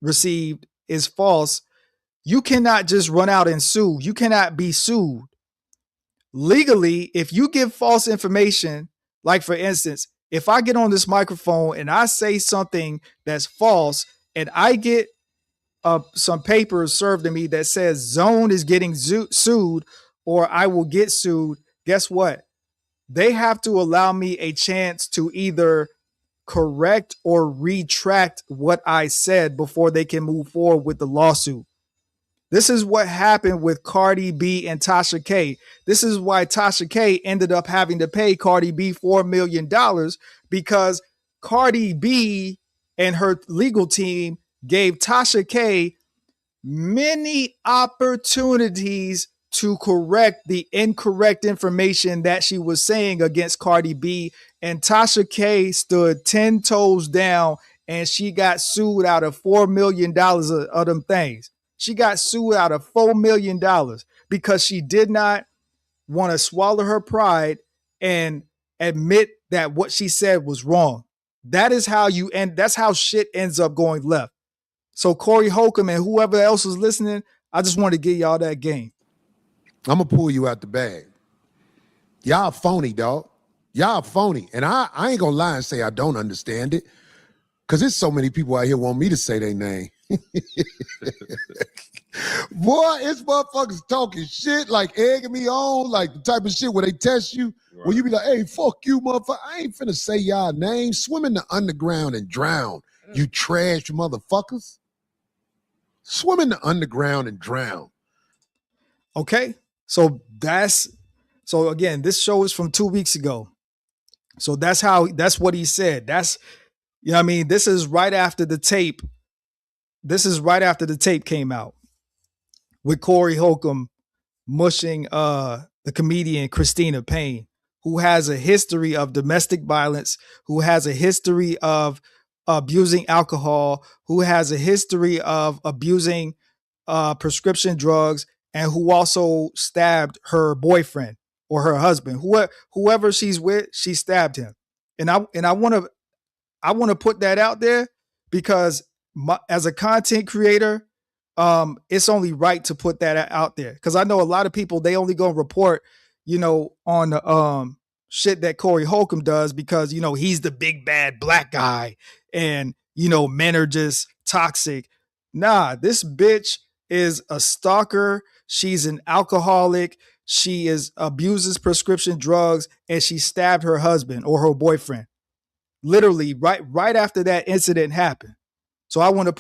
received is false, you cannot just run out and sue. You cannot be sued. Legally, if you give false information, like for instance, if I get on this microphone and I say something that's false and I get some papers served to me that says Zone is getting sued or I will get sued, guess what? They have to allow me a chance to either correct or retract what I said before they can move forward with the lawsuit. This is what happened with Cardi B and Tasha K. This is why Tasha K ended up having to pay Cardi B $4 million because Cardi B and her legal team gave Tasha K many opportunities to correct the incorrect information that she was saying against Cardi B. And Tasha K stood 10 toes down and she got sued out of $4 million of them things. She got sued out of $4 million because she did not want to swallow her pride and admit that what she said was wrong. That is how you end. That's how shit ends up going left. So Corey Holcomb and whoever else is listening, I just want to give y'all that game. I'm going to pull you out the bag. Y'all phony, dog. Y'all phony. And I ain't going to lie and say I don't understand it because there's so many people out here want me to say their name. Boy, it's motherfuckers talking shit, like egging me on, like the type of shit where they test you, right. Where you be like, hey, fuck you, motherfucker. I ain't finna say y'all name. Swim in the underground and drown, you trash motherfuckers. Swim in the underground and drown. Okay, so again, this show is from 2 weeks ago. So that's what he said. That's, you know what I mean? This is right after the tape. This is right after the tape came out with Corey Holcomb mushing the comedian Christina Payne, who has a history of domestic violence, who has a history of abusing alcohol, who has a history of abusing prescription drugs, and who also stabbed her boyfriend or her husband. Whoever she's with, she stabbed him. And I want to put that out there because as a content creator, it's only right to put that out there because I know a lot of people, they only gonna report, on the shit that Corey Holcomb does because he's the big bad black guy and men are just toxic. Nah, this bitch is a stalker. She's an alcoholic. She abuses prescription drugs and she stabbed her husband or her boyfriend. Literally right after that incident happened. So I want to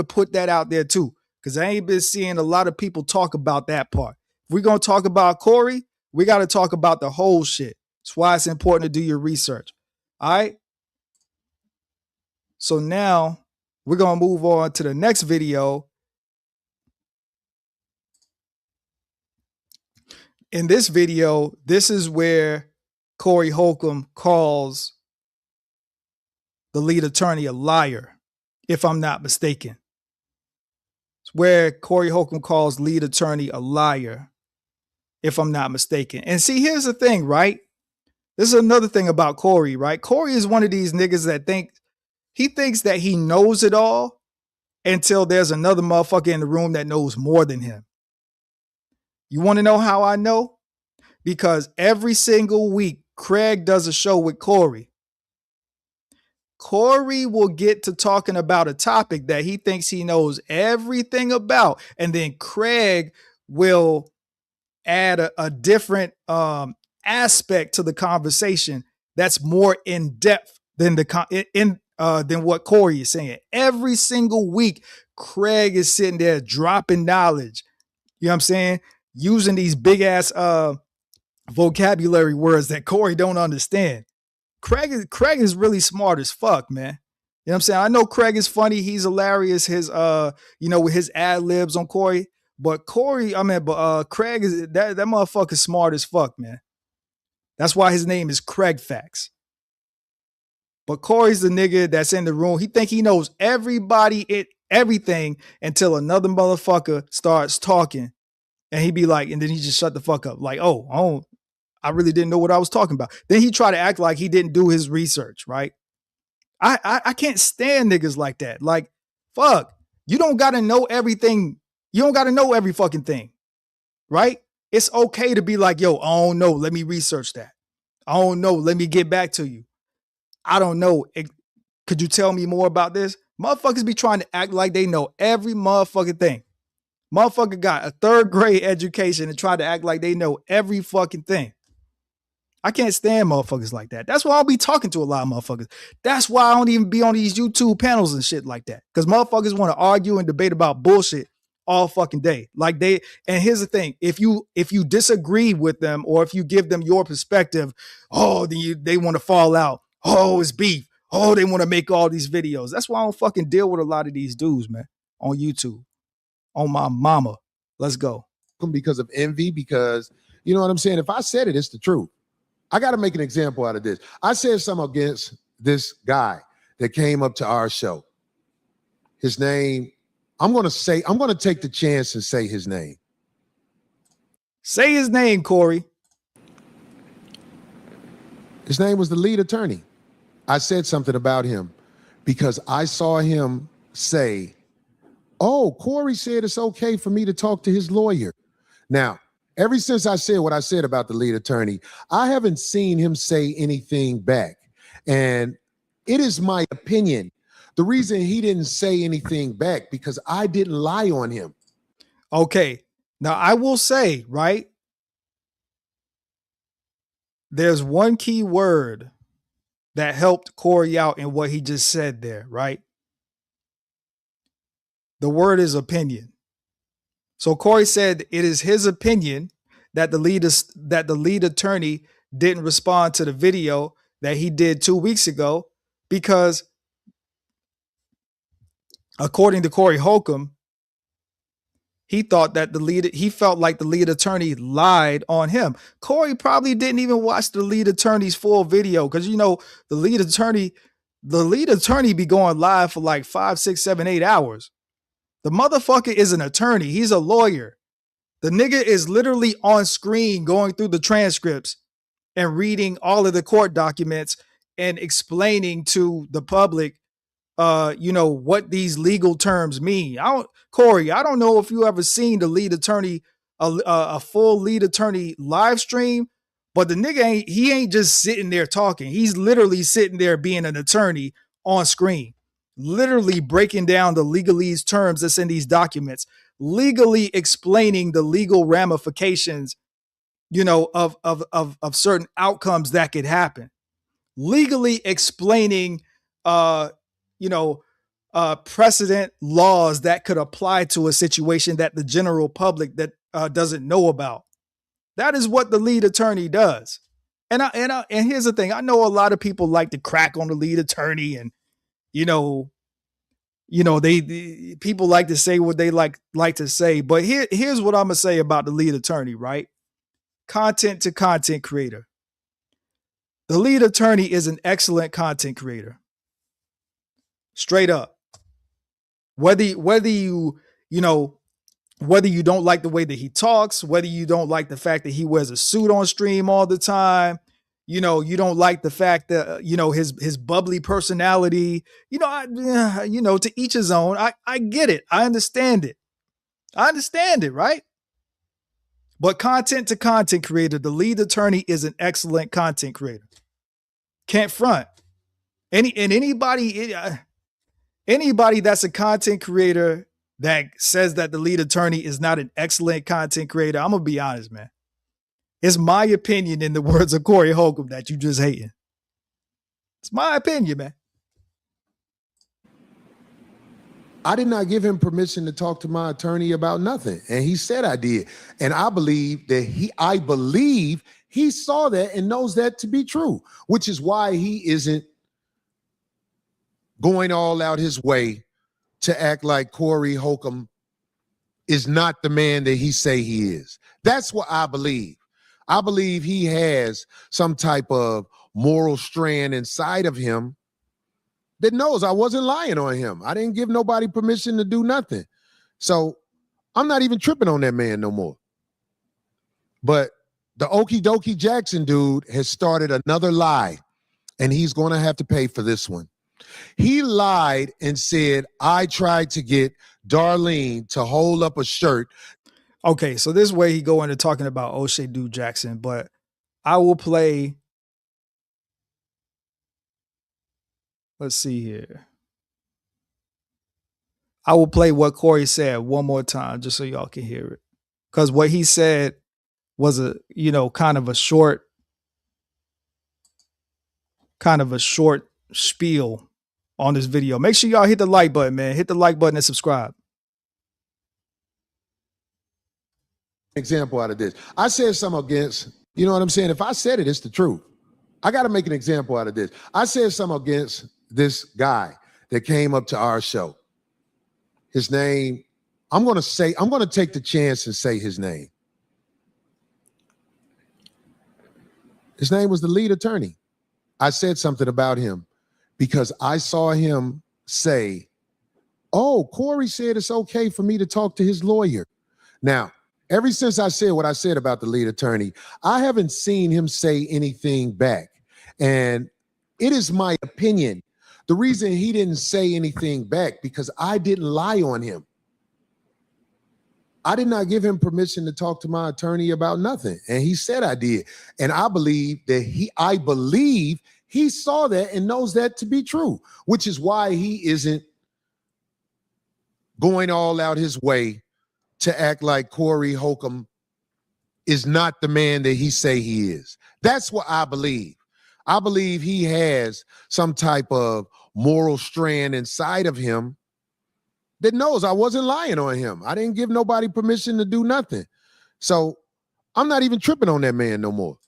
put that out there too, because I ain't been seeing a lot of people talk about that part. If we're gonna talk about Corey, we got to talk about the whole shit. That's why it's important to do your research. All right. So now we're gonna move on to the next video. In this video, this is where Corey Holcomb calls the lead attorney a liar, if I'm not mistaken. It's where Corey Holcomb calls lead attorney a liar, if I'm not mistaken. And see, here's the thing, right? This is another thing about Corey, right? Corey is one of these niggas that thinks that he knows it all until there's another motherfucker in the room that knows more than him. You want to know how I know? Because every single week, Craig does a show with Corey. Corey will get to talking about a topic that he thinks he knows everything about. And then Craig will add a different aspect to the conversation that's more in depth than than what Corey is saying. Every single week, Craig is sitting there dropping knowledge. You know what I'm saying? Using these big ass vocabulary words that Corey don't understand. Craig is really smart as fuck, man. You know what I'm saying? I know Craig is funny. He's hilarious. His with his ad libs on Corey. But Craig is that motherfucker smart as fuck, man. That's why his name is Craig Facts. But Corey's the nigga that's in the room. He think he knows everything until another motherfucker starts talking. And he'd be like, and then he just shut the fuck up. Like, oh, I really didn't know what I was talking about. Then he try to act like he didn't do his research, right? I can't stand niggas like that. Like, fuck, you don't got to know everything. You don't got to know every fucking thing, right? It's okay to be like, yo, I don't know. Let me research that. I don't know. Let me get back to you. I don't know. Could you tell me more about this? Motherfuckers be trying to act like they know every motherfucking thing. Motherfucker got a 3rd grade education and try to act like they know every fucking thing. I can't stand motherfuckers like that. That's why I'll be talking to a lot of motherfuckers. That's why I don't even be on these YouTube panels and shit like that. Because motherfuckers want to argue and debate about bullshit all fucking day. And here's the thing. If you disagree with them or if you give them your perspective, they want to fall out. Oh, it's beef. Oh, they want to make all these videos. That's why I don't fucking deal with a lot of these dudes, man, on YouTube. On my mama. Let's go. Because of envy, because you know what I'm saying? If I said it, it's the truth. I got to make an example out of this. I said something against this guy that came up to our show. His name, I'm going to take the chance and say his name. Say his name, Corey. His name was the lead attorney. I said something about him because I saw him say, oh, Corey said it's okay for me to talk to his lawyer. Now, ever since I said what I said about the lead attorney, I haven't seen him say anything back. And it is my opinion. The reason he didn't say anything back because I didn't lie on him. Okay. Now, I will say, right? There's one key word that helped Corey out in what he just said there, right? The word is opinion. So Corey said it is his opinion that the lead attorney didn't respond to the video that he did 2 weeks ago because, according to Corey HOLCOMB, he felt like the lead attorney lied on him. Corey probably didn't even watch the lead attorney's full video because, you know, the lead attorney be going live for like 5, 6, 7, 8 hours. The motherfucker is an attorney. He's a lawyer. The nigga is literally on screen going through the transcripts and reading all of the court documents and explaining to the public, what these legal terms mean. Corey, I don't know if you ever seen the lead attorney, a full lead attorney live stream, but the nigga ain't just sitting there talking. He's literally sitting there being an attorney on screen, literally breaking down the legalese terms that's in these documents, legally explaining the legal ramifications, of certain outcomes that could happen, legally explaining, precedent laws that could apply to a situation that the general public that doesn't know about. That is what the lead attorney does. And here's the thing. I know a lot of people like to crack on the lead attorney and, people like to say what they like to say. But here's what I'm going to say about the lead attorney, right? Content to content creator. The lead attorney is an excellent content creator. Straight up. Whether you don't like the way that he talks, whether you don't like the fact that he wears a suit on stream all the time, you don't like the fact that, his bubbly personality, to each his own. I get it. I understand it. Right? But content to content creator, the lead attorney is an excellent content creator. Can't front. Anybody that's a content creator that says that the lead attorney is not an excellent content creator, I'm going to be honest, man. It's my opinion, in the words of Corey HOLCOMB, that you just hating. It's my opinion, man. I did not give him permission to talk to my attorney about nothing. And he said I did. And I believe he saw that and knows that to be true, which is why he isn't going all out his way to act like Corey HOLCOMB is not the man that he say he is. That's what I believe. I believe he has some type of moral strand inside of him that knows I wasn't lying on him. I didn't give nobody permission to do nothing. So I'm not even tripping on that man no more. But the Okie Dokie Jackson dude has started another lie, and he's going to have to pay for this one. He lied and said, I tried to get Darlene to hold up a shirt. Okay, so this way he go into talking about O'Shea Dude Jackson, but I will play. Let's see here. I will play what Corey said one more time just so y'all can hear it. Because what he said was kind of a short spiel on this video. Make sure y'all hit the like button, man. Hit the like button and subscribe. Example out of this. I said something against, you know what I'm saying? If I said it, it's the truth. I got to make an example out of this. I said something against this guy that came up to our show. His name, I'm going to take the chance and say his name. His name was the lead attorney. I said something about him because I saw him say, oh, Corey said it's okay for me to talk to his lawyer. Now, ever since I said what I said about the lead attorney, I haven't seen him say anything back. And it is my opinion. The reason he didn't say anything back because I didn't lie on him. I did not give him permission to talk to my attorney about nothing. And he said I did. And I believe he saw that and knows that to be true, which is why he isn't going all out his way to act like Corey HOLCOMB is not the man that he say he is. That's what I believe. I believe he has some type of moral strand inside of him that knows I wasn't lying on him. I didn't give nobody permission to do nothing. So I'm not even tripping on that man no more.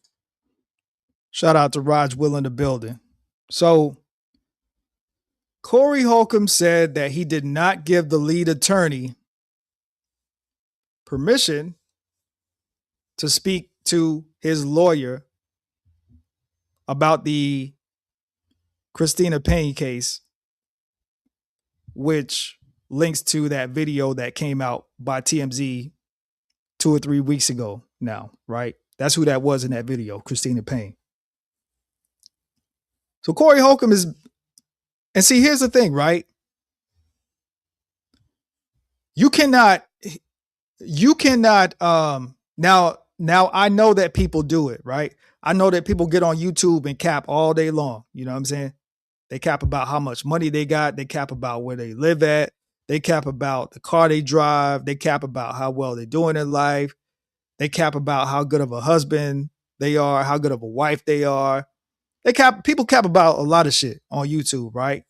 Shout out to Raj Will in the building. So Corey HOLCOMB said that he did not give the lead attorney permission to speak to his lawyer about the Christina Payne case, which links to that video that came out by TMZ 2 or 3 weeks ago now, right? That's who that was in that video, Christina Payne. So Corey HOLCOMB is, and see, here's the thing, right? You cannot, now I know that people do it, right? I know that people get on YouTube and cap all day long. You know what I'm saying? They cap about how much money they got. They cap about where they live at. They cap about the car they drive. They cap about how well they're doing in life. They cap about how good of a husband they are, how good of a wife they are. People cap about a lot of shit on YouTube, right?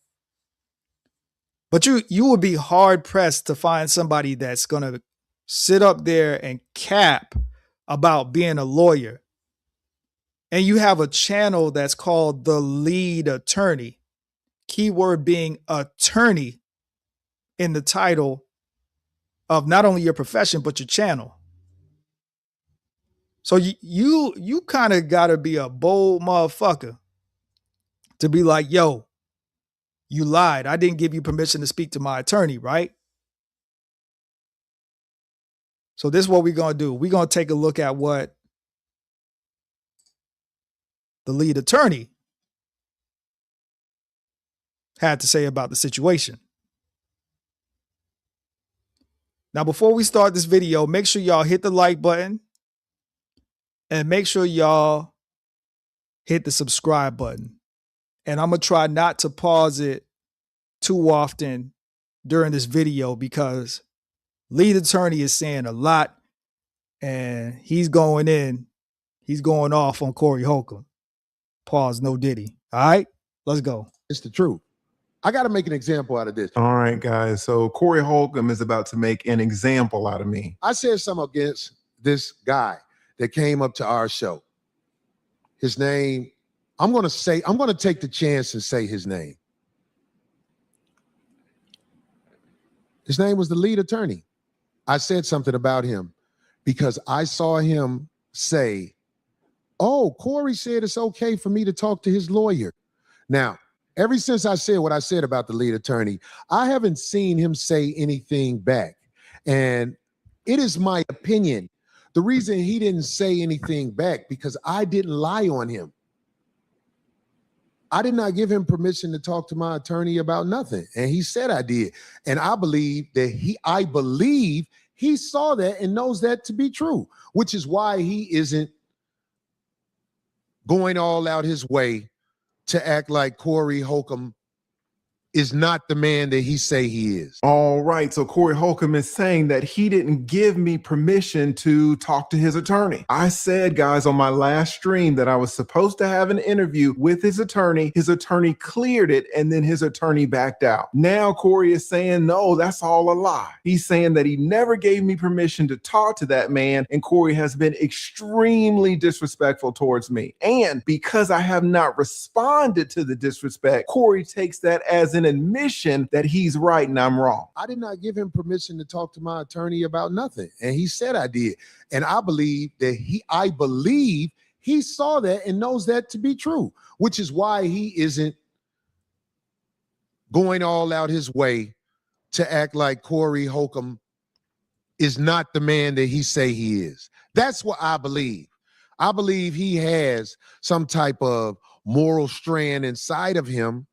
But you would be hard pressed to find somebody that's gonna sit up there and cap about being a lawyer. And you have a channel that's called The Lead Attorney. Keyword being attorney in the title of not only your profession, but your channel. So you kind of got to be a bold motherfucker to be like, yo, you lied. I didn't give you permission to speak to my attorney, right? So this is what we're going to do. We're going to take a look at what the lead attorney had to say about the situation. Now, before we start this video, make sure y'all hit the like button and make sure y'all hit the subscribe button. And I'm going to try not to pause it too often during this video because lead attorney is saying a lot and he's going off on Corey HOLCOMB. Pause, no diddy. All right, let's go. It's the truth. I got to make an example out of this. All right, guys. So Corey HOLCOMB is about to make an example out of me. I said something against this guy that came up to our show. His name, I'm going to take the chance and say his name. His name was the lead attorney. I said something about him because I saw him say, oh, Corey said it's okay for me to talk to his lawyer. Now, ever since I said what I said about the lead attorney, I haven't seen him say anything back. And it is my opinion. The reason he didn't say anything back because I didn't lie on him. I did not give him permission to talk to my attorney about nothing. And he said I did. And I believe he saw that and knows that to be true, which is why he isn't going all out his way to act like Corey HOLCOMB is not the man that he say he is. All right, so Corey HOLCOMB is saying that he didn't give me permission to talk to his attorney. I said, guys, on my last stream that I was supposed to have an interview with his attorney. His attorney cleared it, and then his attorney backed out. Now Corey is saying, no, that's all a lie. He's saying that he never gave me permission to talk to that man, and Corey has been extremely disrespectful towards me. And because I have not responded to the disrespect, Corey takes that as an admission that he's right and I'm wrong. I did not give him permission to talk to my attorney about nothing. And he said I did. And I believe he saw that and knows that to be true, which is why he isn't going all out his way to act like Corey HOLCOMB is not the man that he say he is. That's what I believe. I believe he has some type of moral strand inside of him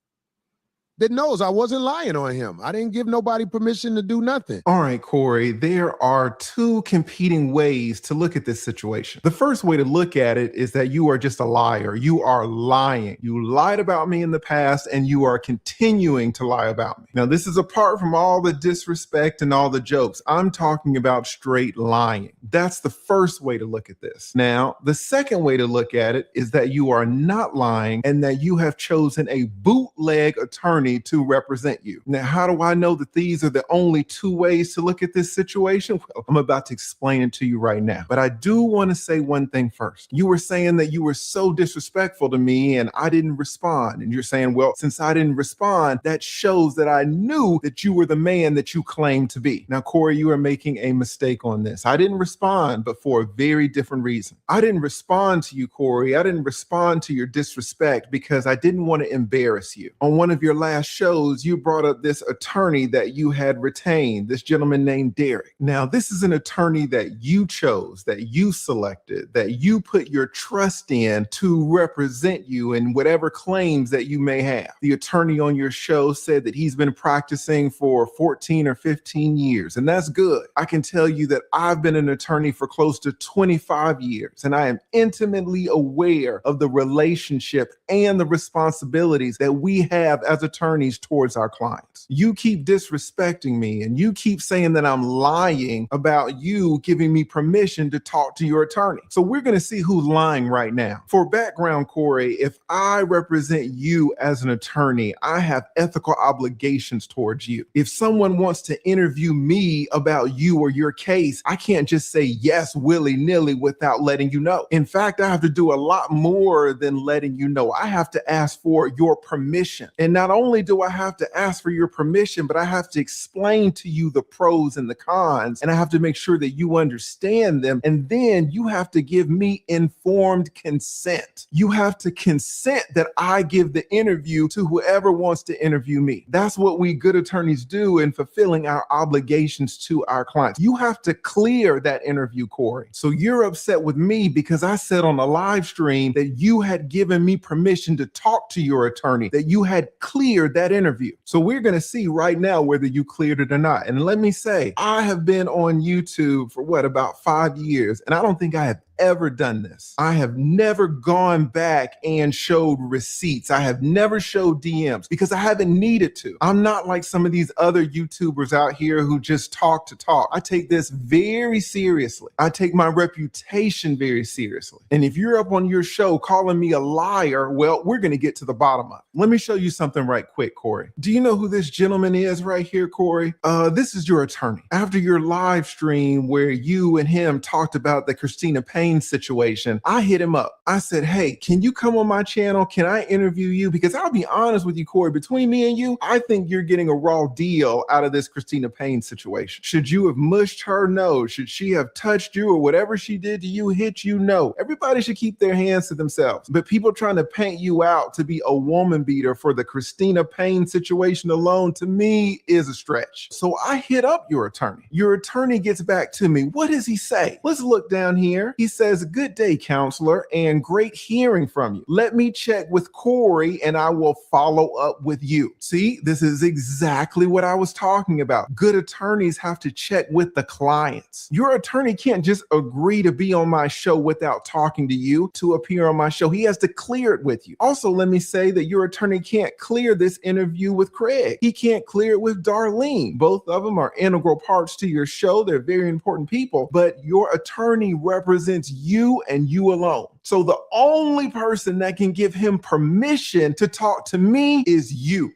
that knows I wasn't lying on him. I didn't give nobody permission to do nothing. All right, Corey, there are two competing ways to look at this situation. The first way to look at it is that you are just a liar. You are lying. You lied about me in the past and you are continuing to lie about me. Now, this is apart from all the disrespect and all the jokes. I'm talking about straight lying. That's the first way to look at this. Now, the second way to look at it is that you are not lying and that you have chosen a bootleg attorney to represent you. Now, how do I know that these are the only two ways to look at this situation? Well, I'm about to explain it to you right now. But I do want to say one thing first. You were saying that you were so disrespectful to me and I didn't respond. And you're saying, well, since I didn't respond, that shows that I knew that you were the man that you claimed to be. Now, Corey, you are making a mistake on this. I didn't respond, but for a very different reason. I didn't respond to you, Corey. I didn't respond to your disrespect because I didn't want to embarrass you. On one of your last shows, you brought up this attorney that you had retained, this gentleman named Derek. Now, this is an attorney that you chose, that you selected, that you put your trust in to represent you in whatever claims that you may have. The attorney on your show said that he's been practicing for 14 or 15 years, and that's good. I can tell you that I've been an attorney for close to 25 years, and I am intimately aware of the relationship and the responsibilities that we have as attorneys towards our clients. You keep disrespecting me and you keep saying that I'm lying about you giving me permission to talk to your attorney. So we're going to see who's lying right now. For background, Corey, if I represent you as an attorney, I have ethical obligations towards you. If someone wants to interview me about you or your case, I can't just say yes willy-nilly without letting you know. In fact, I have to do a lot more than letting you know. I have to ask for your permission. And not only do I have to ask for your permission, but I have to explain to you the pros and the cons, and I have to make sure that you understand them. And then you have to give me informed consent. You have to consent that I give the interview to whoever wants to interview me. That's what we good attorneys do in fulfilling our obligations to our clients. You have to clear that interview, Corey. So you're upset with me because I said on a live stream that you had given me permission to talk to your attorney, that you had cleared that interview. So we're going to see right now whether you cleared it or not. And let me say, I have been on YouTube for about 5 years, and I don't think I have ever done this. I have never gone back and showed receipts. I have never showed DMs because I haven't needed to. I'm not like some of these other YouTubers out here who just talk to talk. I take this very seriously. I take my reputation very seriously. And if you're up on your show calling me a liar, well, we're going to get to the bottom of it. Let me show you something right quick, Corey. Do you know who this gentleman is right here, Corey? This is your attorney. After your live stream where you and him talked about the Christina Payne Payne situation, I hit him up. I said, hey, can you come on my channel? Can I interview you? Because I'll be honest with you, Corey, between me and you, I think you're getting a raw deal out of this Christina Payne situation. Should you have mushed her? No. Should she have touched you or whatever she did to you, hit you? No. Everybody should keep their hands to themselves. But people trying to paint you out to be a woman beater for the Christina Payne situation alone, to me, is a stretch. So I hit up your attorney. Your attorney gets back to me. What does he say? Let's look down here. He says, good day, counselor, and great hearing from you. Let me check with Corey and I will follow up with you. See, this is exactly what I was talking about. Good attorneys have to check with the clients. Your attorney can't just agree to be on my show without talking to you to appear on my show. He has to clear it with you. Also, let me say that your attorney can't clear this interview with Craig. He can't clear it with Darlene. Both of them are integral parts to your show. They're very important people, but your attorney represents you and you alone. So the only person that can give him permission to talk to me is you.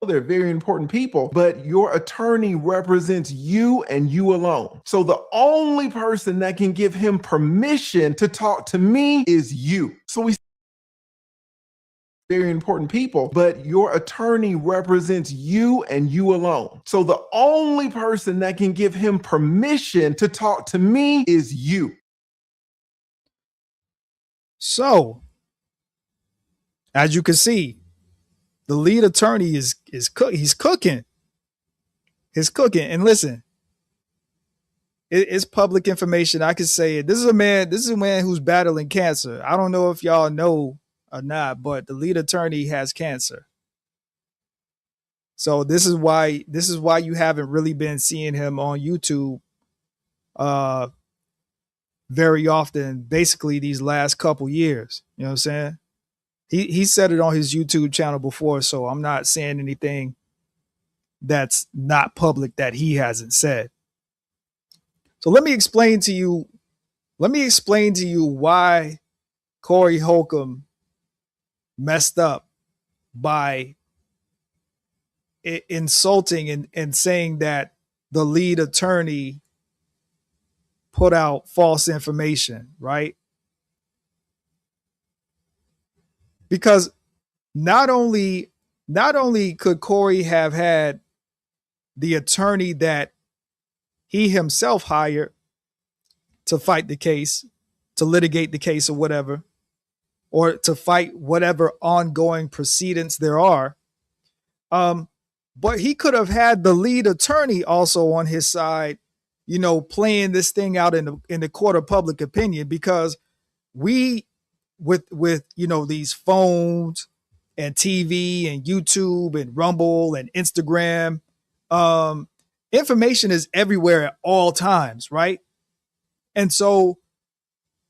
They're very important people, but your attorney represents you and you alone. So the only person that can give him permission to talk to me is you. So we very important people, but your attorney represents you and you alone. So the only person that can give him permission to talk to me is you. So, as you can see, the lead attorney is cooking. He's cooking. And listen, it's public information. I can say it. This is a man who's battling cancer. I don't know if y'all know or not, but the lead attorney has cancer. So this is why you haven't really been seeing him on YouTube very often, basically these last couple years. You know what I'm saying? He said it on his YouTube channel before, so I'm not saying anything that's not public that he hasn't said. So let me explain to you why Corey HOLCOMB messed up by insulting and saying that the lead attorney put out false information, right? Because not only could Corey have had the attorney that he himself hired to fight the case, to litigate the case or whatever, or to fight whatever ongoing proceedings there are, but he could have had the lead attorney also on his side, you know, playing this thing out in the court of public opinion, because we with you know, these phones and TV and YouTube and Rumble and Instagram, information is everywhere at all times, right? And so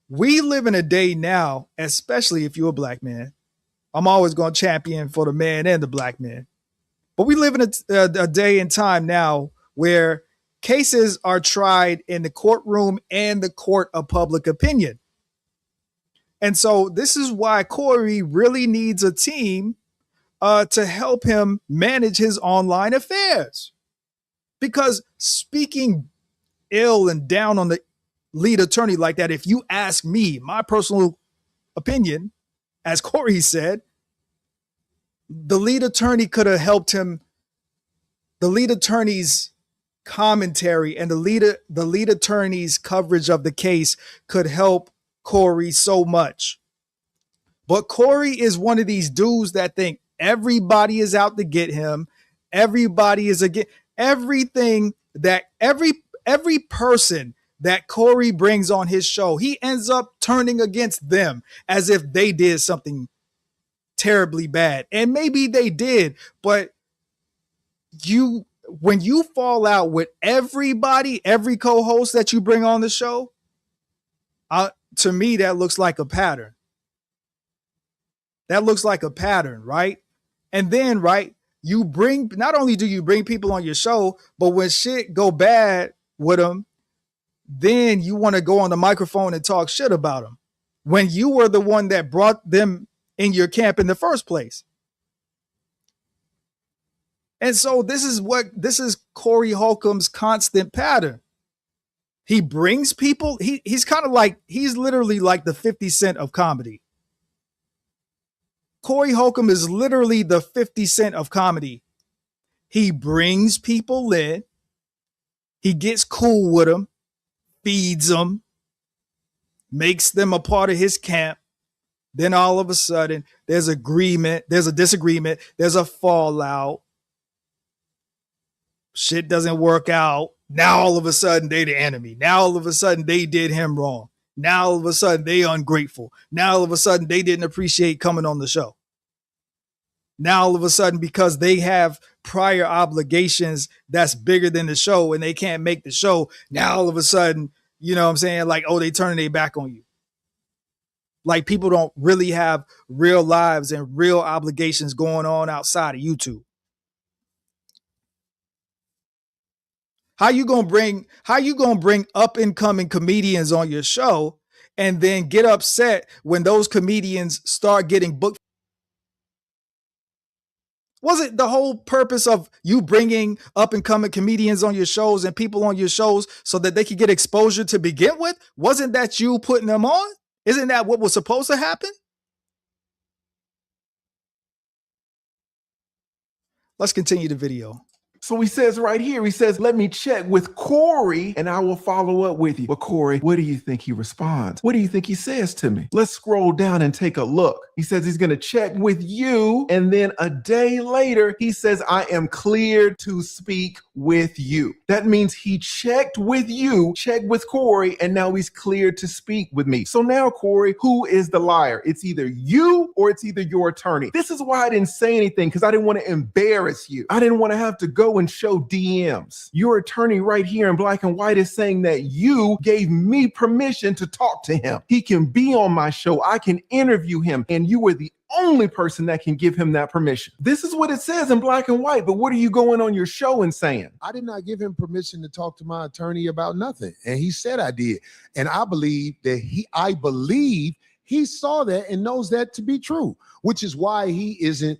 we live in a day now, especially if you're a black man. I'm always going to champion for the man and the black man. But we live in a day and time now where cases are tried in the courtroom and the court of public opinion. And so this is why Corey really needs a team to help him manage his online affairs. Because speaking ill and down on the lead attorney like that, if you ask me, my personal opinion, as Corey said, the lead attorney could have helped him. The lead attorney's commentary and the lead attorney's coverage of the case could help Corey so much. But Corey is one of these dudes that think everybody is out to get him. Everybody is against everything that every person that Corey brings on his show, he ends up turning against them as if they did something terribly bad. And maybe they did, but when you fall out with everybody, every co-host that you bring on the show, to me, that looks like a pattern. That looks like a pattern, right? And then, right, not only do you bring people on your show, but when shit go bad with them, then you want to go on the microphone and talk shit about them, when you were the one that brought them in your camp in the first place. And so this is Corey Holcomb's constant pattern. He brings people, he's kind of like, he's literally like the 50 Cent of comedy. Corey Holcomb is literally the 50 Cent of comedy. He brings people in, he gets cool with them, feeds them, makes them a part of his camp. Then all of a sudden, there's agreement, there's a disagreement, there's a fallout. Shit doesn't work out. Now all of a sudden they the enemy. Now all of a sudden they did him wrong. Now all of a sudden they ungrateful. Now all of a sudden they didn't appreciate coming on the show. Now all of a sudden, because they have prior obligations that's bigger than the show and they can't make the show, now all of a sudden, you know what I'm saying? Like, oh, they turning their back on you. Like, people don't really have real lives and real obligations going on outside of YouTube. How you gonna bring up and coming comedians on your show and then get upset when those comedians start getting booked? Was it the whole purpose of you bringing up and coming comedians on your shows and people on your shows so that they could get exposure to begin with? Wasn't that you putting them on? Isn't that what was supposed to happen? Let's continue the video. So he says right here, he says, let me check with Corey and I will follow up with you. But Corey, what do you think he responds? What do you think he says to me? Let's scroll down and take a look. He says he's going to check with you. And then a day later, he says, I am cleared to speak with you. That means he checked with you, checked with Corey, and now he's cleared to speak with me. So now, Corey, who is the liar? It's either you or it's either your attorney. This is why I didn't say anything, because I didn't want to embarrass you. I didn't want to have to go and show DMs. Your attorney right here in black and white is saying that you gave me permission to talk to him. He can be on my show. I can interview him. And you were the only person that can give him that permission. This is what it says in black and white. But what are you going on your show and saying? I did not give him permission to talk to my attorney about nothing. And he said I did. And I believe he saw that and knows that to be true, which is why he isn't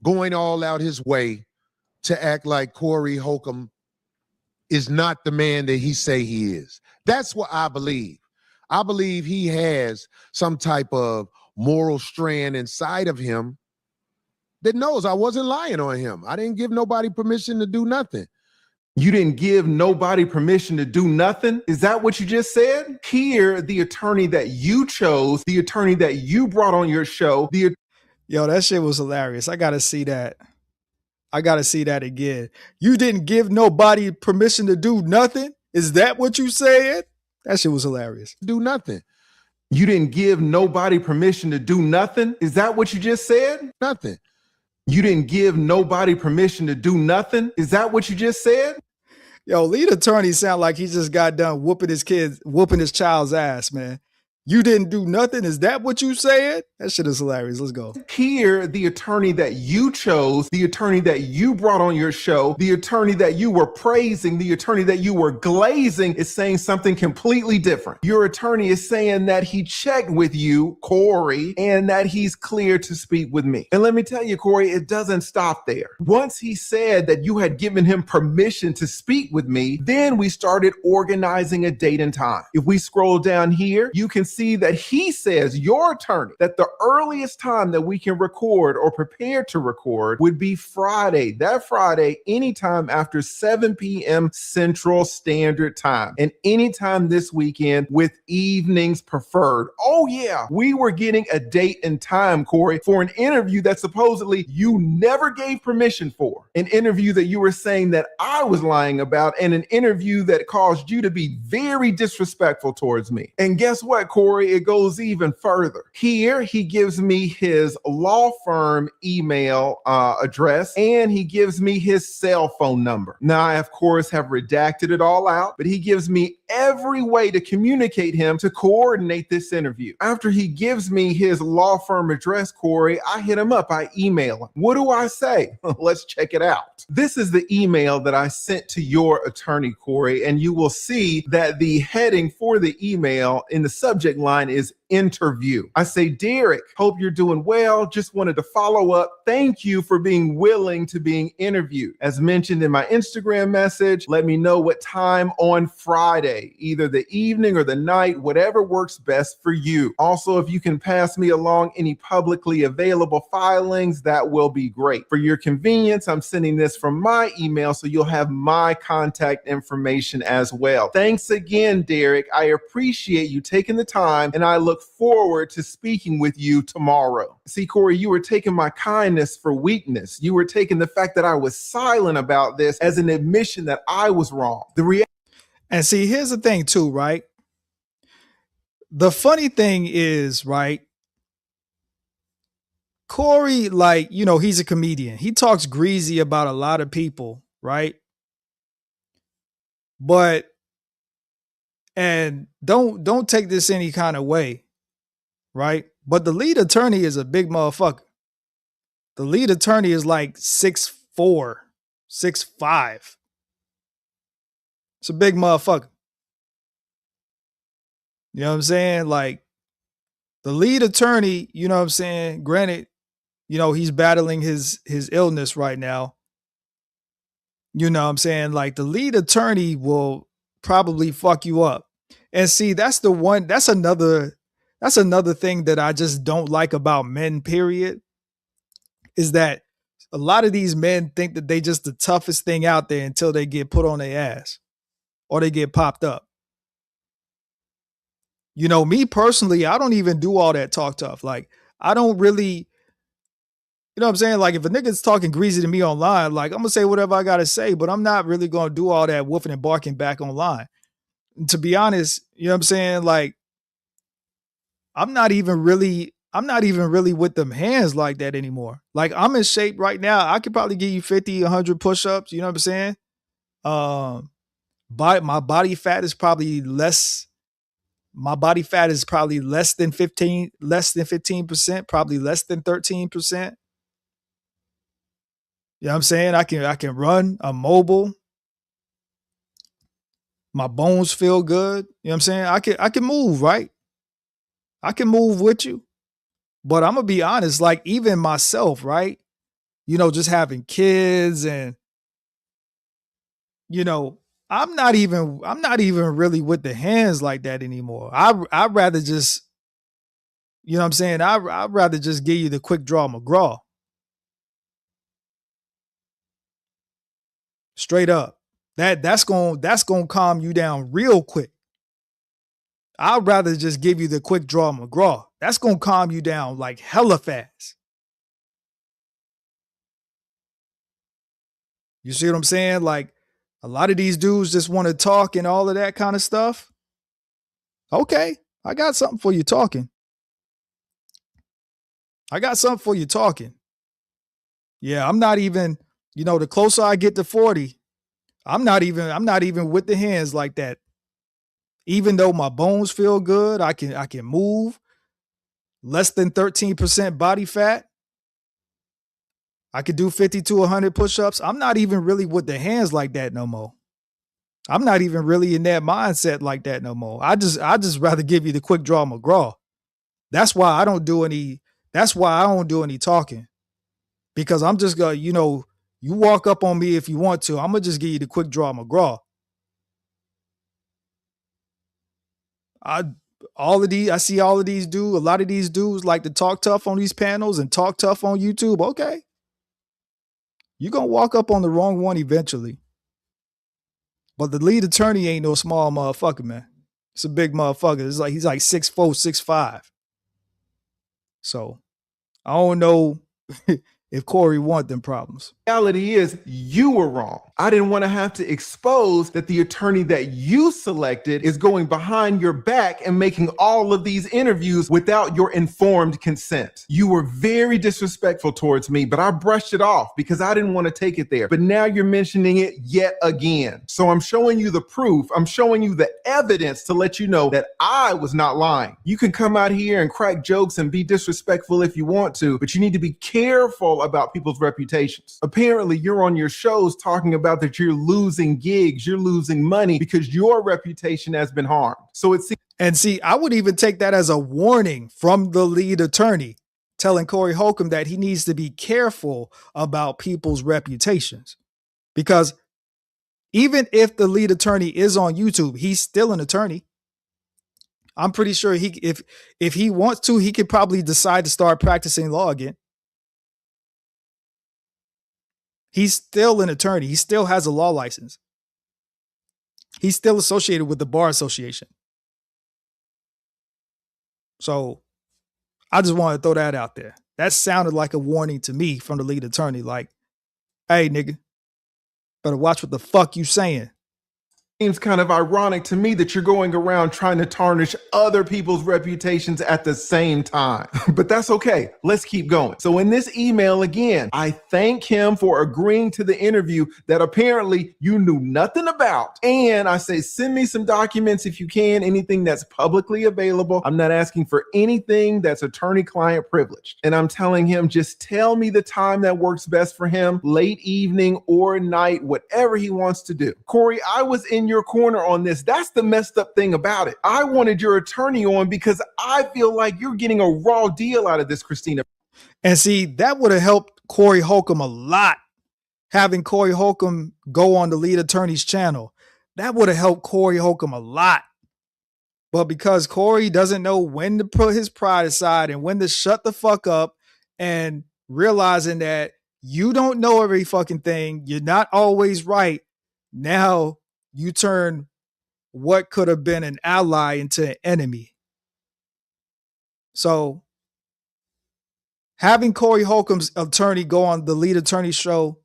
going all out his way to act like Corey Holcomb is not the man that he say he is. That's what I believe. I believe he has some type of moral strand inside of him that knows I wasn't lying on him. I didn't give nobody permission to do nothing. You didn't give nobody permission to do nothing? Is that what you just said? Here, the attorney that you chose, the attorney that you brought on your show, Yo, that shit was hilarious. I gotta see that. I gotta see that again. You didn't give nobody permission to do nothing? Is that what you said? That shit was hilarious. Do nothing. You didn't give nobody permission to do nothing? Is that what you just said? Nothing. You didn't give nobody permission to do nothing? Is that what you just said? Yo, lead attorney sound like he just got done whooping his child's ass, man. You didn't do nothing? Is that what you said? That shit is hilarious. Let's go. Here, the attorney that you chose, the attorney that you brought on your show, the attorney that you were praising, the attorney that you were glazing is saying something completely different. Your attorney is saying that he checked with you, Corey, and that he's clear to speak with me. And let me tell you, Corey, it doesn't stop there. Once he said that you had given him permission to speak with me, then we started organizing a date and time. If we scroll down here, you can see that he says, your attorney, that the earliest time that we can record or prepare to record would be Friday. That Friday, anytime after 7 p.m. Central Standard Time, and anytime this weekend with evenings preferred. Oh yeah, we were getting a date and time, Corey, for an interview that supposedly you never gave permission for. An interview that you were saying that I was lying about, and an interview that caused you to be very disrespectful towards me. And guess what, Corey? It goes even further. Here, he gives me his law firm email address, and he gives me his cell phone number. Now, I, of course, have redacted it all out, but he gives me every way to communicate him to coordinate this interview. After he gives me his law firm address, Corey, I hit him up. I email him. What do I say? Let's check it out. This is the email that I sent to your attorney, Corey, and you will see that the heading for the email in the subject line is interview. I say, Derek, hope you're doing well. Just wanted to follow up. Thank you for being willing to being interviewed. As mentioned in my Instagram message, let me know what time on Friday, either the evening or the night, whatever works best for you. Also, if you can pass me along any publicly available filings, that will be great. For your convenience, I'm sending this from my email, so you'll have my contact information as well. Thanks again, Derek. I appreciate you taking the time, and I look forward to speaking with you tomorrow. See, Corey, you were taking my kindness for weakness. You were taking the fact that I was silent about this as an admission that I was wrong. And see, here's the thing too, right? The funny thing is, right, Corey, like, you know, he's a comedian. He talks greasy about a lot of people, right? But, and don't take this any kind of way, right? But the lead attorney is a big motherfucker. The lead attorney is like 6'4", 6'5". It's a big motherfucker. You know what I'm saying? Like, the lead attorney, you know what I'm saying? Granted, you know, he's battling his illness right now. You know what I'm saying? Like, the lead attorney will probably fuck you up. And see, that's another thing that I just don't like about men, period, is that a lot of these men think that they just the toughest thing out there until they get put on their ass or they get popped up. You know, me personally, I don't even do all that talk tough. Like, I don't really, you know what I'm saying? Like, if a nigga's talking greasy to me online, like, I'm gonna say whatever I gotta say, but I'm not really gonna do all that woofing and barking back online. And to be honest, you know what I'm saying? Like, I'm not even really with them hands like that anymore. Like, I'm in shape right now. I could probably give you 50, 100 push-ups. You know what I'm saying? My body fat is probably less. My body fat is probably less than 15%, probably less than 13%. You know what I'm saying? I can run, I'm mobile. My bones feel good. You know what I'm saying? I can move, right? I can move with you. But I'm gonna be honest, like, even myself, right? You know, just having kids and, you know, I'm not even really with the hands like that anymore. I'd rather just, you know what I'm saying? I'd rather just give you the quick draw McGraw. Straight up. That's gonna calm you down real quick. I'd rather just give you the quick draw McGraw. That's gonna calm you down like hella fast. You see what I'm saying? Like, a lot of these dudes just want to talk and all of that kind of stuff. Okay, I got something for you talking. Yeah, I'm not even, you know, the closer I get to 40, I'm not even with the hands like that. Even though my bones feel good, I can move. Less than 13% body fat. I could do 50 to 100 push-ups. I'm not even really with the hands like that no more. I'm not even really in that mindset like that no more. I just rather give you the quick draw McGraw. That's why I don't do any talking. Because I'm just gonna, you know, you walk up on me if you want to. I'm gonna just give you the quick draw McGraw. I see all of these dudes, a lot of these dudes like to talk tough on these panels and talk tough on YouTube. Okay. You're going to walk up on the wrong one eventually. But the lead attorney ain't no small motherfucker, man. It's a big motherfucker. It's like he's like 6'4", 6'5". So I don't know if Corey want them problems. Reality is you were wrong. I didn't want to have to expose that the attorney that you selected is going behind your back and making all of these interviews without your informed consent. You were very disrespectful towards me, but I brushed it off because I didn't want to take it there. But now you're mentioning it yet again. So I'm showing you the proof. I'm showing you the evidence to let you know that I was not lying. You can come out here and crack jokes and be disrespectful if you want to, but you need to be careful about people's reputations. Apparently, you're on your shows talking about that you're losing gigs, you're losing money because your reputation has been harmed. So it seems. And see, I would even take that as a warning from the lead attorney telling Corey Holcomb that he needs to be careful about people's reputations. Because even if the lead attorney is on YouTube, he's still an attorney. I'm pretty sure if he wants to, he could probably decide to start practicing law again. He's still an attorney. He still has a law license. He's still associated with the Bar Association. So I just want to throw that out there. That sounded like a warning to me from the lead attorney. Like, hey, nigga, better watch what the fuck you saying. Seems kind of ironic to me that you're going around trying to tarnish other people's reputations at the same time. But that's okay. Let's keep going. So in this email, again, I thank him for agreeing to the interview that apparently you knew nothing about. And I say, send me some documents if you can, anything that's publicly available. I'm not asking for anything that's attorney-client privileged. And I'm telling him, just tell me the time that works best for him, late evening or night, whatever he wants to do. Corey, I was in your corner on this. That's the messed up thing about it. I wanted your attorney on because I feel like you're getting a raw deal out of this, Christina. And see, that would have helped Corey Holcomb a lot. Having Corey Holcomb go on the lead attorney's channel, that would have helped Corey Holcomb a lot. But because Corey doesn't know when to put his pride aside and when to shut the fuck up, and realizing that you don't know every fucking thing, you're not always right. Now you turn what could have been an ally into an enemy. So having Corey Holcomb's attorney go on the lead attorney show,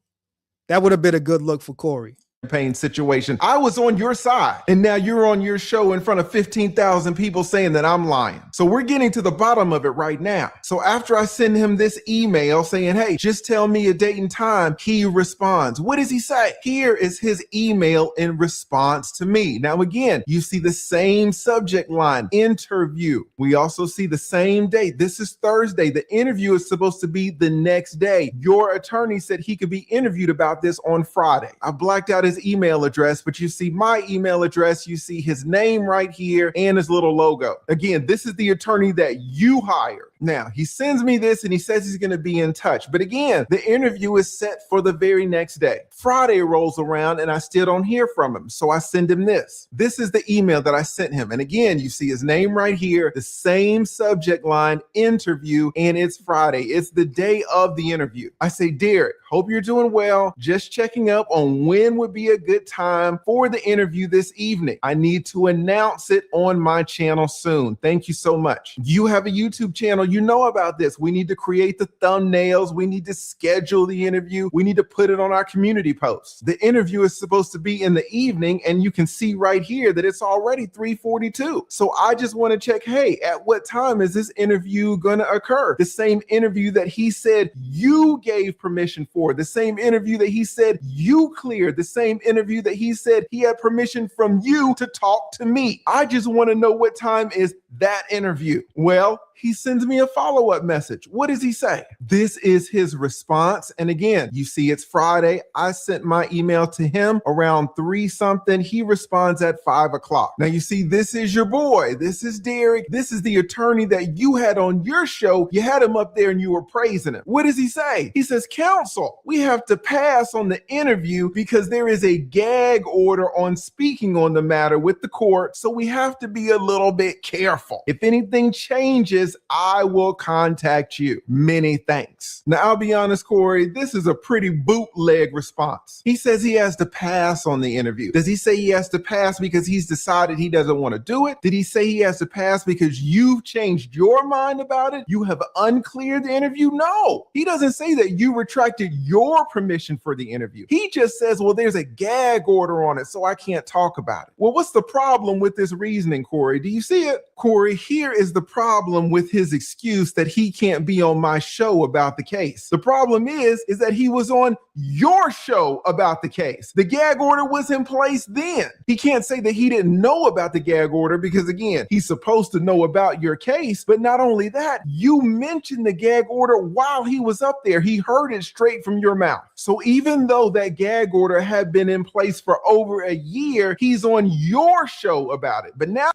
that would have been a good look for Corey. Campaign situation. I was on your side, and now you're on your show in front of 15,000 people saying that I'm lying. So we're getting to the bottom of it right now. So after I send him this email saying, hey, just tell me a date and time, he responds. What does he say? Here is his email in response to me. Now, again, you see the same subject line, interview. We also see the same date. This is Thursday. The interview is supposed to be the next day. Your attorney said he could be interviewed about this on Friday. I blacked out his email address, but you see my email address, you see his name right here and his little logo. Again, this is the attorney that you hired. Now, he sends me this and he says he's going to be in touch. But again, the interview is set for the very next day. Friday rolls around and I still don't hear from him. So I send him this. This is the email that I sent him. And again, you see his name right here, the same subject line, interview, and it's Friday. It's the day of the interview. I say, Derek, hope you're doing well. Just checking up on when would be a good time for the interview this evening. I need to announce it on my channel soon. Thank you so much. You have a YouTube channel. You know about this. We need to create the thumbnails. We need to schedule the interview. We need to put it on our community posts. The interview is supposed to be in the evening, and you can see right here that it's already 3:42. So I just want to check, hey, at what time is this interview going to occur? The same interview that he said you gave permission for, the same interview that he said you cleared, the same interview that he said he had permission from you to talk to me. I just want to know what time is that interview. Well, he sends me a follow-up message. What does he say? This is his response. And again, you see it's Friday. I sent my email to him around 3 something. He responds at 5 o'clock. Now you see, this is your boy. This is Derek. This is the attorney that you had on your show. You had him up there and you were praising him. What does he say? He says, counsel, we have to pass on the interview because there is a gag order on speaking on the matter with the court. So we have to be a little bit careful. If anything changes, I will contact you. Many thanks. Now, I'll be honest, Corey, this is a pretty bootleg response. He says he has to pass on the interview. Does he say he has to pass because he's decided he doesn't want to do it? Did he say he has to pass because you've changed your mind about it? You have uncleared the interview? No, he doesn't say that you retracted your permission for the interview. He just says, well, there's a gag order on it, so I can't talk about it. Well, what's the problem with this reasoning, Corey? Do you see it? Corey, here is the problem with his excuse that he can't be on my show about the case. The problem is that he was on your show about the case. The gag order was in place then. He can't say that he didn't know about the gag order because, again, he's supposed to know about your case. But not only that, you mentioned the gag order while he was up there. He heard it straight from your mouth. So even though that gag order had been in place for over a year, he's on your show about it. But now,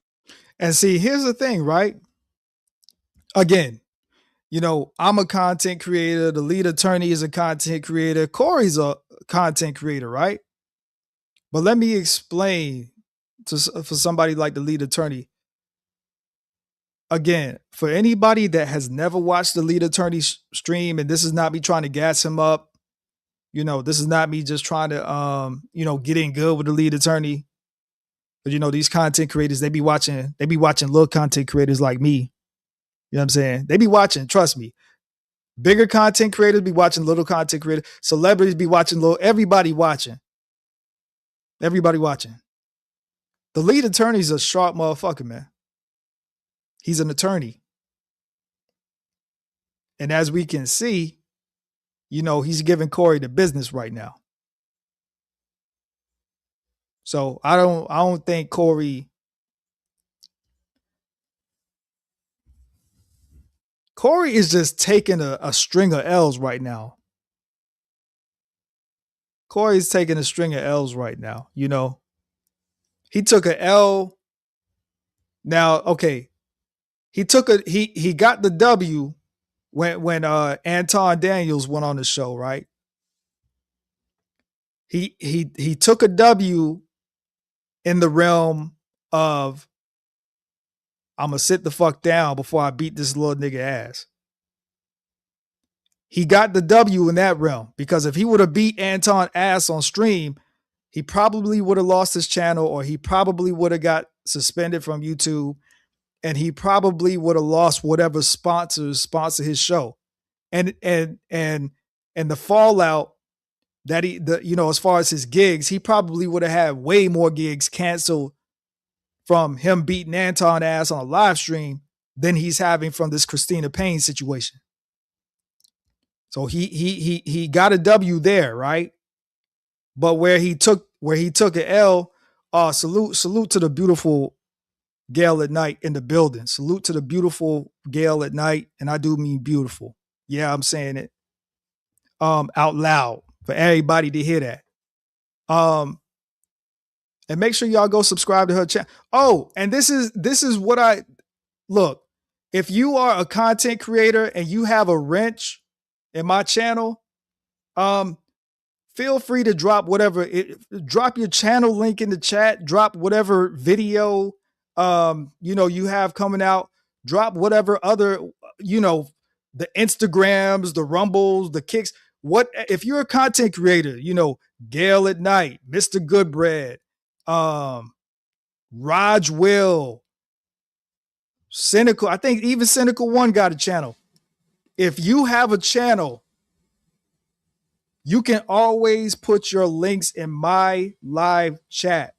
and see, here's the thing, right? Again, you know, I'm a content creator. The lead attorney is a content creator. Corey's a content creator, right? But let me explain for somebody like the lead attorney. Again, for anybody that has never watched the lead attorney stream, and this is not me trying to gas him up, you know, this is not me just trying to, you know, get in good with the lead attorney. But, you know, these content creators, they be watching little content creators like me. You know what I'm saying? They be watching, trust me. Bigger content creators be watching little content creators. Celebrities be watching little, everybody watching. Everybody watching. The lead attorney's a sharp motherfucker, man. He's an attorney. And as we can see, you know, he's giving Corey the business right now. So I don't think Corey is just taking a string of L's right now. Corey's taking a string of L's right now. You know, he took a L. Now, okay, he got the W when Anton Daniels went on the show, right? He took a W in the realm of, I'm going to sit the fuck down before I beat this little nigga ass. He got the W in that realm because if he would have beat Anton ass on stream, he probably would have lost his channel, or he probably would have got suspended from YouTube, and he probably would have lost whatever sponsors sponsor his show. And the fallout that you know, as far as his gigs, he probably would have had way more gigs canceled from him beating Anton ass on a live stream than he's having from this Christina Payne situation. So he got a W there, right? But where he took an L, salute to the beautiful Gail at Night in the building. Salute to the beautiful Gail at Night, and I do mean beautiful. Yeah, I'm saying it out loud for everybody to hear that. And make sure y'all go subscribe to her channel. Oh, and this is what I look. If you are a content creator and you have a wrench in my channel, feel free to drop drop your channel link in the chat, drop whatever video you know you have coming out, drop whatever other, you know, the Instagrams, the Rumbles, the Kicks. What if you're a content creator, you know, Gail at Night, Mr. Goodbread, Raj Will, Cynical. I think even Cynical One got a channel. If you have a channel, you can always put your links in my live chat.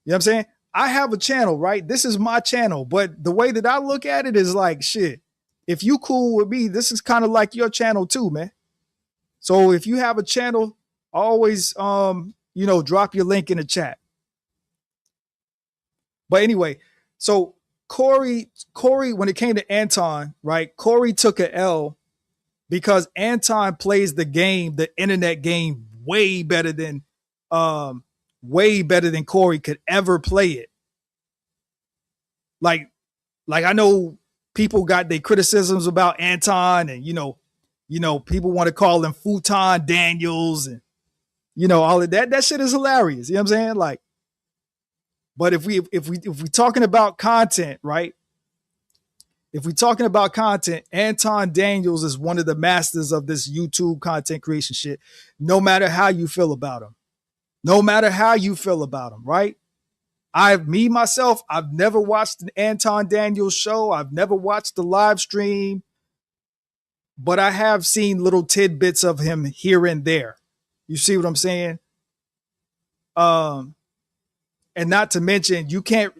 You know what I'm saying? I have a channel, right? This is my channel, but the way that I look at it is like, shit, if you cool with me, this is kind of like your channel too, man. So if you have a channel, always, you know, drop your link in the chat. But anyway, so Corey, when it came to Anton, right? Corey took a L because Anton plays the game, the internet game, way better than Corey could ever play it. Like I know people got their criticisms about Anton, and you know, people want to call him Futon Daniels, and you know, all of that. That shit is hilarious. You know what I'm saying? Like, but if we talking about content, right? If we're talking about content, Anton Daniels is one of the masters of this YouTube content creation shit, no matter how you feel about him. No matter how you feel about him, right? I've never watched an Anton Daniels show. I've never watched the live stream, but I have seen little tidbits of him here and there. You see what I'm saying? And not to mention, you can't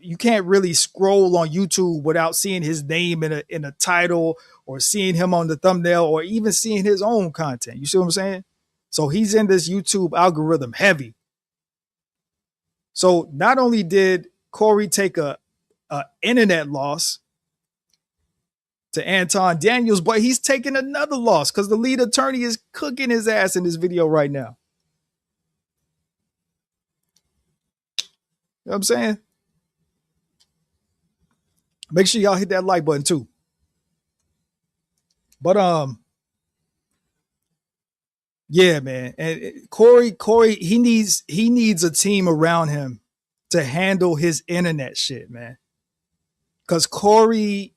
really scroll on YouTube without seeing his name in a title, or seeing him on the thumbnail, or even seeing his own content. You see what I'm saying? So he's in this YouTube algorithm heavy. So not only did Corey take a internet loss to Anton Daniels, but he's taking another loss because the lead attorney is cooking his ass in this video right now. You know what I'm saying? Make sure y'all hit that like button too. But yeah, man. And Corey, he needs a team around him to handle his internet shit, man. Because Corey,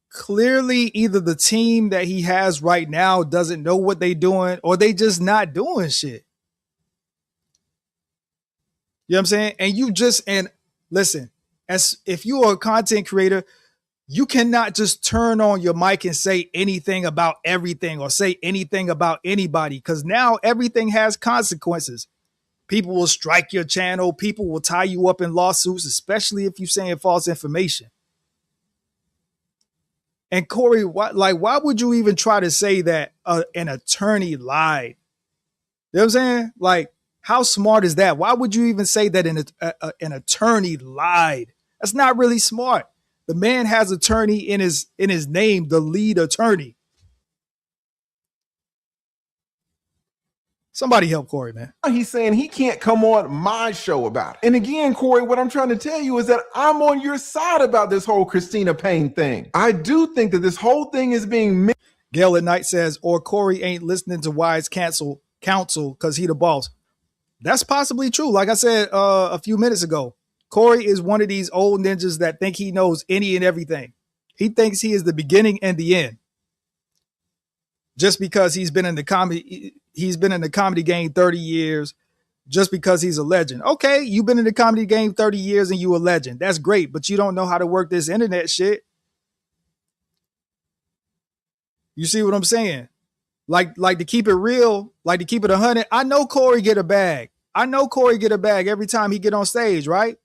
clearly either the team that he has right now doesn't know what they're doing, or they just not doing shit. You know what I'm saying? And listen, as if you are a content creator, you cannot just turn on your mic and say anything about everything, or say anything about anybody, because now everything has consequences. People will strike your channel. People will tie you up in lawsuits, especially if you're saying false information. And Corey, why would you even try to say that an attorney lied? You know what I'm saying? Like, how smart is that? Why would you even say that an attorney lied? That's not really smart. The man has attorney in his name, the lead attorney. Somebody help Corey, man. He's saying he can't come on my show about it. And again, Corey, what I'm trying to tell you is that I'm on your side about this whole Christina Payne thing. I do think that this whole thing is being... Gail at Night says, or Corey ain't listening to wise counsel because he the boss. That's possibly true. Like I said a few minutes ago, Corey is one of these old ninjas that think he knows any and everything. He thinks he is the beginning and the end. Just because he's been in the comedy game 30 years, just because he's a legend. Okay, you've been in the comedy game 30 years and you a legend. That's great, but you don't know how to work this internet shit. You see what I'm saying? Like to keep it real, like to keep it 100. I know Corey get a bag. Every time he get on stage, right?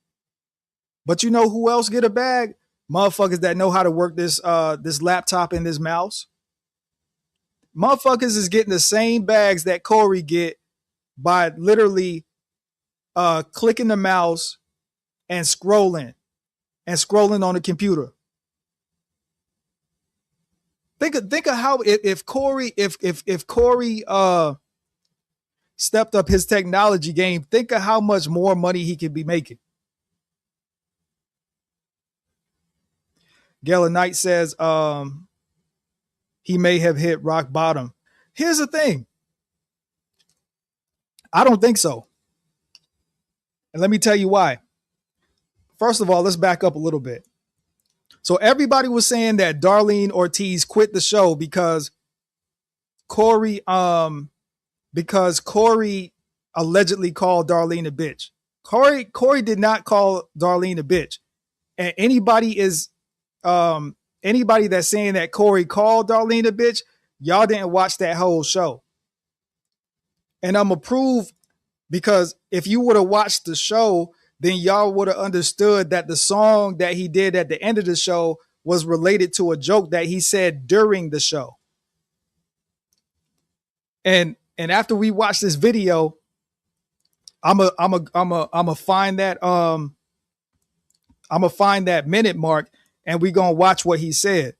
But you know who else get a bag? Motherfuckers that know how to work this laptop and this mouse. Motherfuckers is getting the same bags that Corey get by literally clicking the mouse and scrolling on the computer. Think of how if Corey stepped up his technology game, think of how much more money he could be making. Gala Knight says he may have hit rock bottom. Here's the thing. I don't think so. And let me tell you why. First of all, let's back up a little bit. So everybody was saying that Darlene Ortiz quit the show because Corey allegedly called Darlene a bitch. Corey did not call Darlene a bitch. And anybody that's saying that Corey called Darlene a bitch, y'all didn't watch that whole show. And I'm gonna prove, because if you would have watched the show, then y'all would have understood that the song that he did at the end of the show was related to a joke that he said during the show. And after we watch this video, I'm a find that minute mark, and we gonna watch what he said.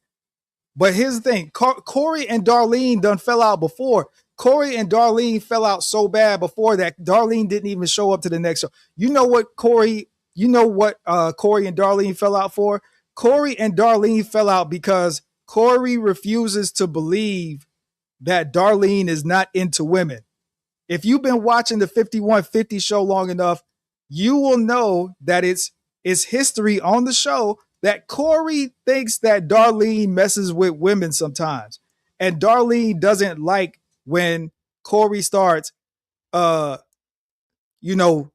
But here's the thing: Corey and Darlene done fell out before. Corey and Darlene fell out so bad before that Darlene didn't even show up to the next show. You know what Corey and Darlene fell out for? Corey and Darlene fell out because Corey refuses to believe that Darlene is not into women. If you've been watching the 5150 show long enough, you will know that it's history on the show that Corey thinks that Darlene messes with women sometimes. And Darlene doesn't like when Corey starts, you know,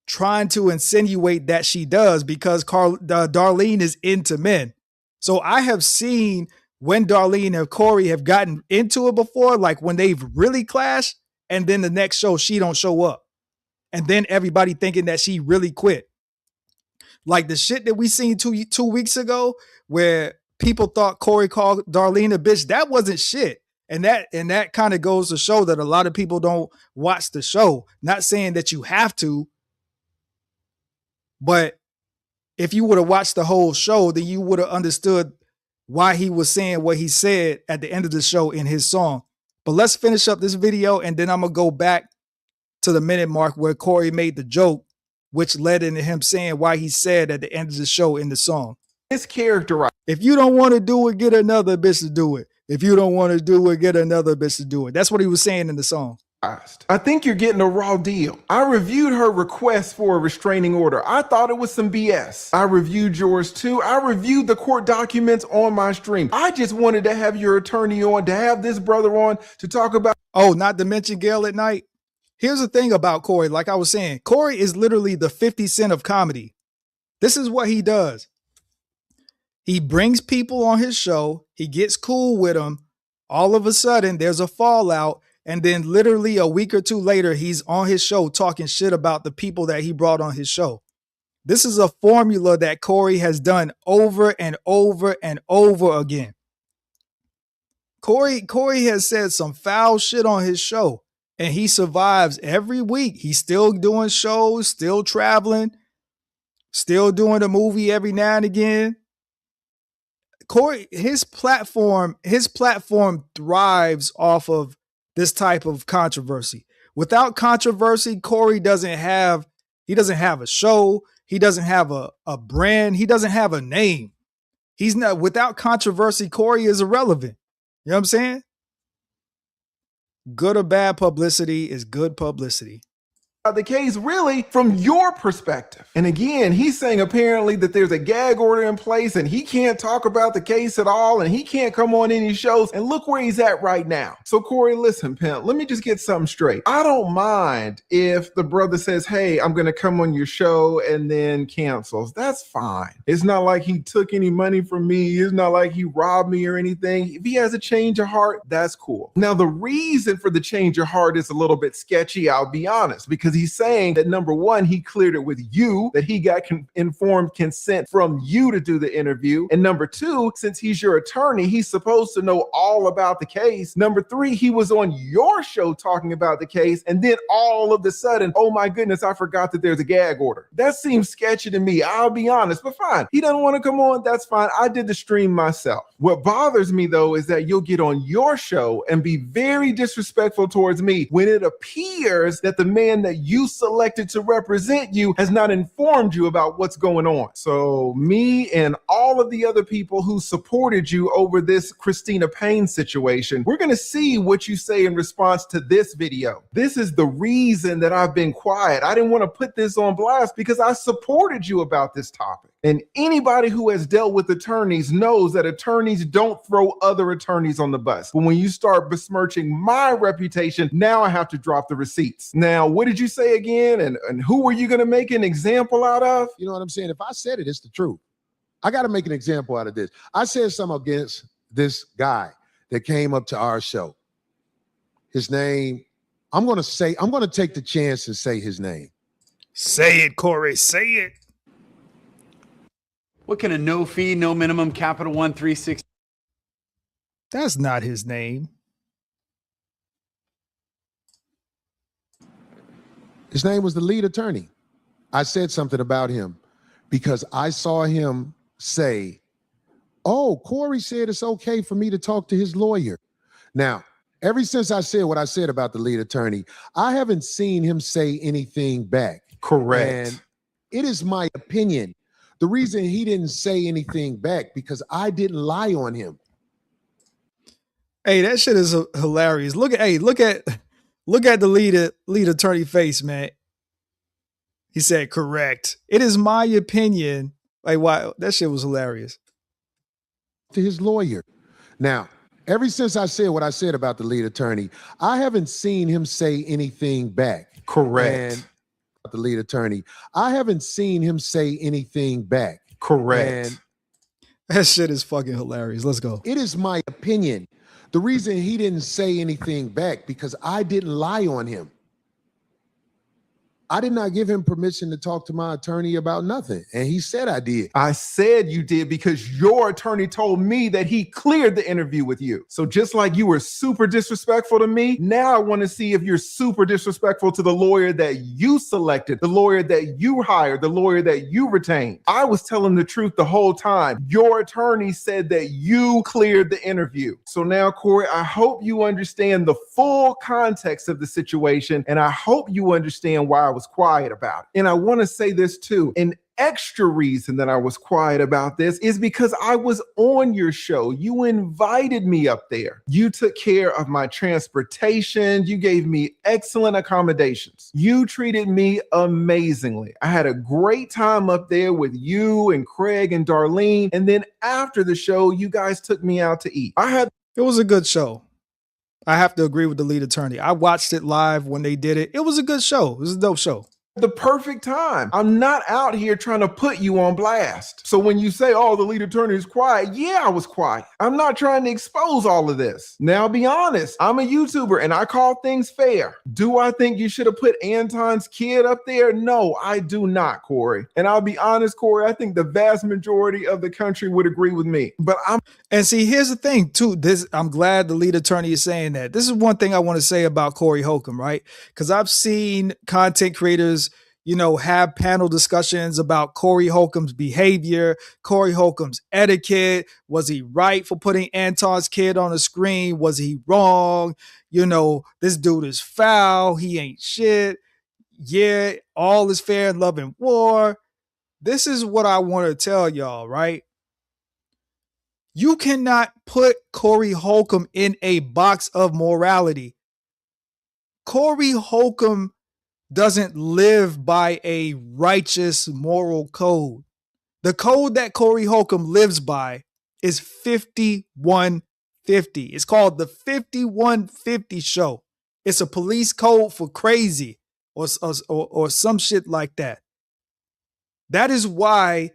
trying to insinuate that she does because Darlene is into men. So I have seen when Darlene and Corey have gotten into it before, like when they've really clashed, and then the next show she don't show up. And then everybody thinking that she really quit. Like the shit that we seen two weeks ago where people thought Corey called Darlene a bitch, that wasn't shit. And that kind of goes to show that a lot of people don't watch the show. Not saying that you have to, but if you would have watched the whole show, then you would have understood why he was saying what he said at the end of the show in his song. But let's finish up this video, and then I'm going to go back to the minute mark where Corey made the joke, which led into him saying why he said at the end of the show in the song. It's characterized. If you don't want to do it, get another bitch to do it. If you don't want to do it, get another bitch to do it. That's what he was saying in the song. I think you're getting a raw deal. I reviewed her request for a restraining order. I thought it was some BS. I reviewed yours too. I reviewed the court documents on my stream. I just wanted to have your attorney on, to have this brother on to talk about. Oh, not to mention Gail at Night. Here's the thing about Corey. Like I was saying, Corey is literally the 50 Cent of comedy. This is what he does. He brings people on his show. He gets cool with them. All of a sudden, there's a fallout. And then literally a week or two later, he's on his show talking shit about the people that he brought on his show. This is a formula that Corey has done over and over and over again. Corey has said some foul shit on his show, and he survives every week. He's still doing shows, still traveling, still doing a movie every now and again. Corey, his platform thrives off of this type of controversy. Without controversy, Corey doesn't have a show. He doesn't have a brand. He doesn't have a name. He's not, without controversy, Corey is irrelevant. You know what I'm saying? Good or bad publicity is good publicity. The case really from your perspective. And again, he's saying apparently that there's a gag order in place and he can't talk about the case at all and he can't come on any shows, and look where he's at right now. So Corey, listen, pimp, let me just get something straight. I don't mind if the brother says, hey, I'm going to come on your show and then cancels. That's fine. It's not like he took any money from me. It's not like he robbed me or anything. If he has a change of heart, that's cool. Now, the reason for the change of heart is a little bit sketchy, I'll be honest, because he's saying that number one, he cleared it with you, that he got informed consent from you to do the interview. And number two, since he's your attorney, he's supposed to know all about the case. Number three, he was on your show talking about the case. And then all of a sudden, oh my goodness, I forgot that there's a gag order. That seems sketchy to me, I'll be honest, but fine. He doesn't want to come on, that's fine. I did the stream myself. What bothers me though is that you'll get on your show and be very disrespectful towards me when it appears that the man that you selected to represent you has not informed you about what's going on. So me and all of the other people who supported you over this Christina Payne situation, we're going to see what you say in response to this video. This is the reason that I've been quiet. I didn't want to put this on blast because I supported you about this topic. And anybody who has dealt with attorneys knows that attorneys don't throw other attorneys on the bus. But when you start besmirching my reputation, now I have to drop the receipts. Now, what did you say again? And who were you going to make an example out of? You know what I'm saying? If I said it, it's the truth. I got to make an example out of this. I said something against this guy that came up to our show. His name, I'm going to take the chance and say his name. Say it, Corey, say it. What can a no fee, no minimum Capital One 360? That's not his name. His name was the lead attorney. I said something about him because I saw him say, oh, Corey said it's okay for me to talk to his lawyer. Now, ever since I said what I said about the lead attorney, I haven't seen him say anything back. Correct. And it is my opinion. The reason he didn't say anything back because I didn't lie on him. Hey, that shit is hilarious. Look at the lead attorney face, man. He said, correct. It is my opinion. Like, why? That shit was hilarious. To his lawyer. Now, ever since I said what I said about the lead attorney, I haven't seen him say anything back. Correct. And the lead attorney, I haven't seen him say anything back. Correct. And That shit is fucking hilarious. Let's go. it is my opinion. The reason he didn't say anything back because I didn't lie on him. I did not give him permission to talk to my attorney about nothing. And he said I did. I said you did because your attorney told me that he cleared the interview with you. So just like you were super disrespectful to me, now I want to see if you're super disrespectful to the lawyer that you selected, the lawyer that you hired, the lawyer that you retained. I was telling the truth the whole time. Your attorney said that you cleared the interview. So now, Corey, I hope you understand the full context of the situation, and I hope you understand why I was quiet about it. And I want to say this too. An extra reason that I was quiet about this is because I was on your show. You invited me up there. You took care of my transportation. You gave me excellent accommodations. You treated me amazingly. I had a great time up there with you and Craig and Darlene. And then after the show, you guys took me out to eat. It was a good show. I have to agree with the lead attorney. I watched it live when they did it. It was a good show. It was a dope show. The perfect time. I'm not out here trying to put you on blast. So when you say, oh, the lead attorney is quiet, yeah, I was quiet. I'm not trying to expose all of this. Now, be honest, I'm a YouTuber and I call things fair. Do I think you should have put Anton's kid up there? No, I do not, Corey. And I'll be honest, Corey, I think the vast majority of the country would agree with me. And see, here's the thing, too. I'm glad the lead attorney is saying that. This is one thing I want to say about Corey HOLCOMB, right? Because I've seen content creators, have panel discussions about Corey HOLCOMB's behavior, Corey HOLCOMB's etiquette. Was he right for putting Anton's kid on the screen? Was he wrong? This dude is foul. He ain't shit. Yeah, all is fair in love and war. This is what I want to tell y'all, right? You cannot put Corey HOLCOMB in a box of morality. Corey HOLCOMB doesn't live by a righteous moral code. The code that Corey HOLCOMB lives by is 5150. It's called the 5150 show. It's a police code for crazy or some shit like that. That is why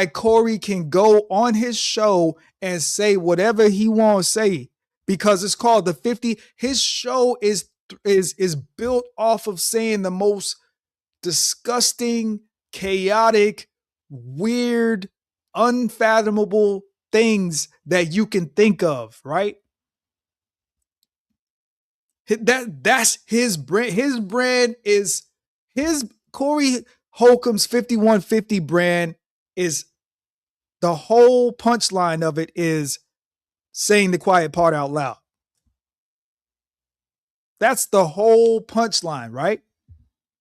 Corey can go on his show and say whatever he wants to say, because it's called the 50. His show is built off of saying the most disgusting, chaotic, weird, unfathomable things that you can think of, right? That's his brand. His brand is Corey HOLCOMB's 5150 brand is, the whole punchline of it is saying the quiet part out loud. That's the whole punchline, right?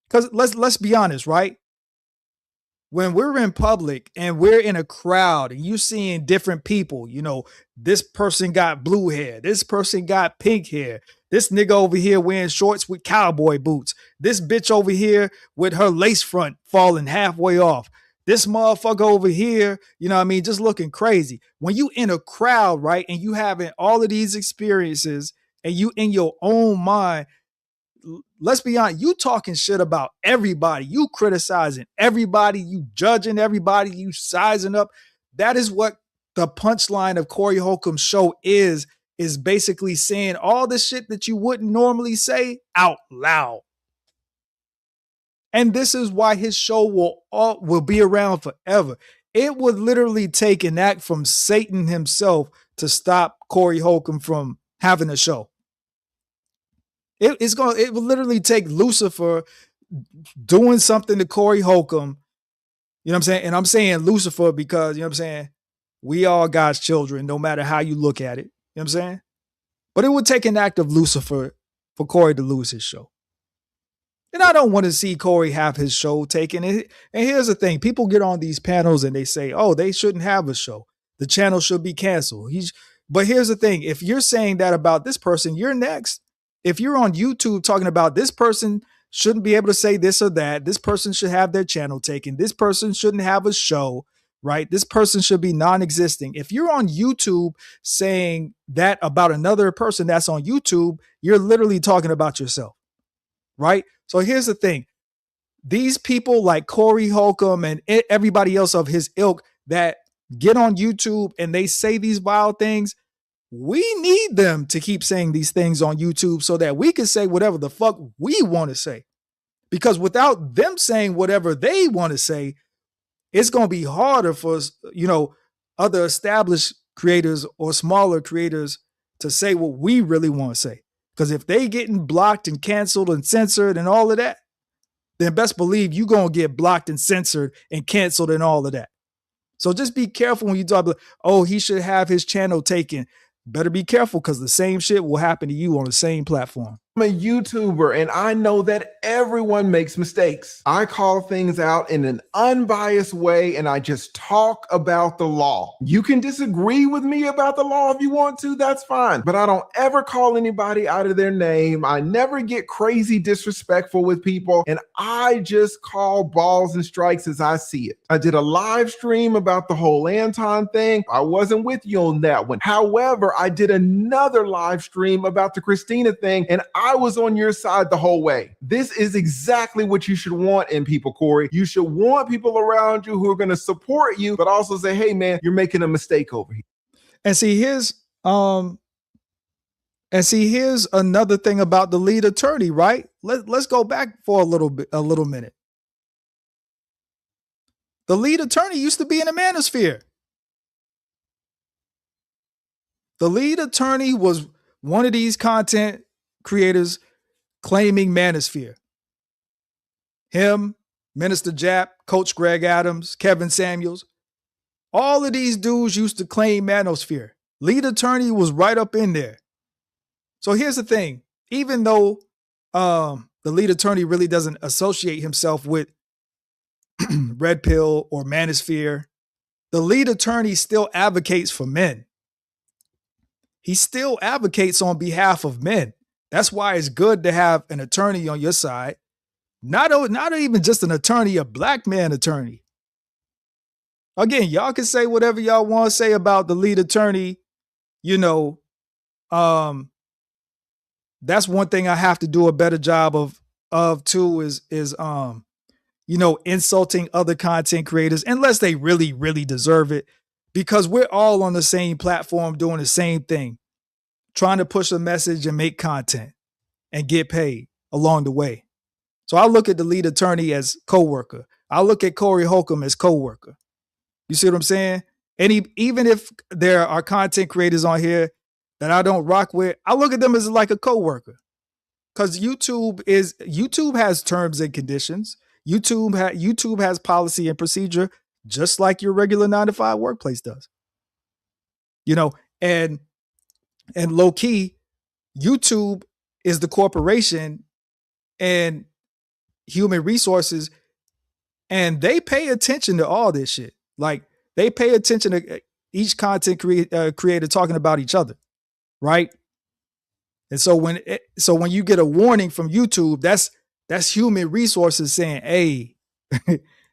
Because let's be honest, right? When we're in public and we're in a crowd and you're seeing different people, this person got blue hair, this person got pink hair, this nigga over here wearing shorts with cowboy boots, this bitch over here with her lace front falling halfway off, this motherfucker over here, just looking crazy. When you in a crowd, right, and you having all of these experiences and you in your own mind, let's be honest, you talking shit about everybody, you criticizing everybody, you judging everybody, you sizing up. That is what the punchline of Corey HOLCOMB's show is basically saying all the shit that you wouldn't normally say out loud. And this is why his show will be around forever. It would literally take an act from Satan himself to stop Corey HOLCOMB from having a show. It will literally take Lucifer doing something to Corey HOLCOMB. You know what I'm saying? And I'm saying Lucifer because, we all God's children, no matter how you look at it. You know what I'm saying? But it would take an act of Lucifer for Corey to lose his show. And I don't want to see Corey have his show taken. And here's the thing. People get on these panels and they say, oh, they shouldn't have a show. The channel should be canceled. But here's the thing. If you're saying that about this person, you're next. If you're on YouTube talking about this person shouldn't be able to say this or that. This person should have their channel taken. This person shouldn't have a show, right? This person should be non-existing. If you're on YouTube saying that about another person that's on YouTube, you're literally talking about yourself, right? So here's the thing. These people like Corey Holcomb and everybody else of his ilk that get on YouTube and they say these wild things, we need them to keep saying these things on YouTube so that we can say whatever the fuck we want to say. Because without them saying whatever they want to say, it's going to be harder for, other established creators or smaller creators to say what we really want to say. Because if they getting blocked and canceled and censored and all of that, then best believe you're going to get blocked and censored and canceled and all of that. So just be careful when you talk about, oh, he should have his channel taken. Better be careful because the same shit will happen to you on the same platform. I'm a YouTuber and I know that everyone makes mistakes. I call things out in an unbiased way and I just talk about the law. You can disagree with me about the law if you want to, that's fine. But I don't ever call anybody out of their name. I never get crazy disrespectful with people and I just call balls and strikes as I see it. I did a live stream about the whole Anton thing. I wasn't with you on that one. However, I did another live stream about the Christina thing and I was on your side the whole way. This is exactly what you should want in people, Corey. You should want people around you who are going to support you, but also say, hey man, you're making a mistake over here. And see, here's another thing about the lead attorney, right? Let's go back for a little minute. The lead attorney used to be in the manosphere. The lead attorney was one of these content creators claiming manosphere. Him, Minister Jap, Coach Greg Adams, Kevin Samuels, all of these dudes used to claim manosphere. Lead attorney was right up in there. So here's the thing. Even though the lead attorney really doesn't associate himself with Red Pill or manosphere, the lead attorney still advocates for men. He still advocates on behalf of men. That's why it's good to have an attorney on your side. Not even just an attorney, a black man attorney. Again, y'all can say whatever y'all want to say about the lead attorney. That's one thing I have to do a better job of too is insulting other content creators unless they really, really deserve it. Because we're all on the same platform doing the same thing. Trying to push a message and make content and get paid along the way. So I look at the lead attorney as co-worker. I look at Corey Holcomb as co-worker. You see what I'm saying? And even if there are content creators on here that I don't rock with, I look at them as like a co-worker. Because YouTube has terms and conditions. YouTube has policy and procedure, just like your regular 9-to-5 workplace does. And low key, YouTube is the corporation and human resources, and they pay attention to all this shit. Like they pay attention to each content creator talking about each other, right? And so when you get a warning from YouTube, that's human resources saying, "Hey,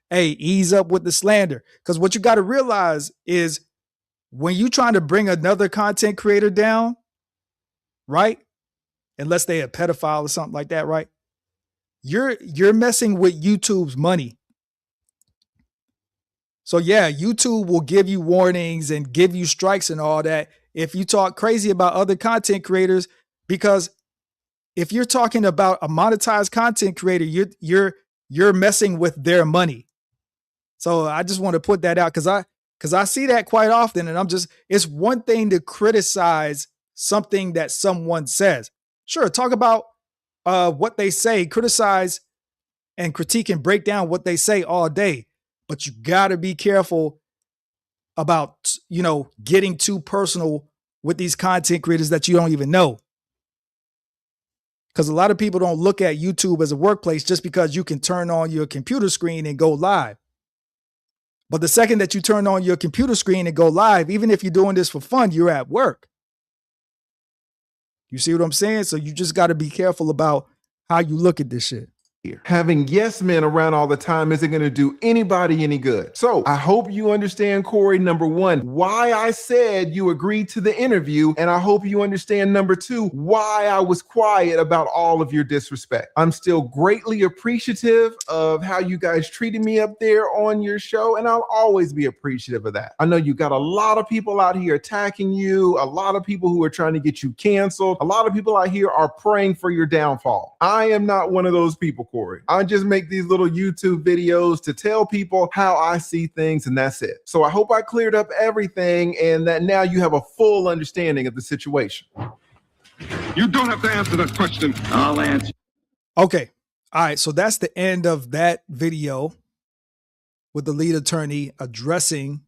hey, ease up with the slander." Because what you got to realize is, when you trying to bring another content creator down, right? Unless they're a pedophile or something like that, right? You're messing with YouTube's money. So yeah, YouTube will give you warnings and give you strikes and all that if you talk crazy about other content creators, because if you're talking about a monetized content creator, you're messing with their money. So I just want to put that out because I see that quite often, and it's one thing to criticize something that someone says. Sure, talk about what they say, criticize and critique and break down what they say all day. But you got to be careful about, getting too personal with these content creators that you don't even know. Because a lot of people don't look at YouTube as a workplace just because you can turn on your computer screen and go live. But the second that you turn on your computer screen and go live, even if you're doing this for fun, you're at work. You see what I'm saying? So you just got to be careful about how you look at this shit. here. Having yes men around all the time isn't going to do anybody any good. So I hope you understand, Corey, number one, why I said you agreed to the interview. And I hope you understand, number two, why I was quiet about all of your disrespect. I'm still greatly appreciative of how you guys treated me up there on your show. And I'll always be appreciative of that. I know you got a lot of people out here attacking you, a lot of people who are trying to get you canceled. A lot of people out here are praying for your downfall. I am not one of those people, Corey. I just make these little YouTube videos to tell people how I see things, and that's it. So I hope I cleared up everything and that now you have a full understanding of the situation. You don't have to answer that question. I'll answer. Okay. All right. So that's the end of that video with the lead attorney addressing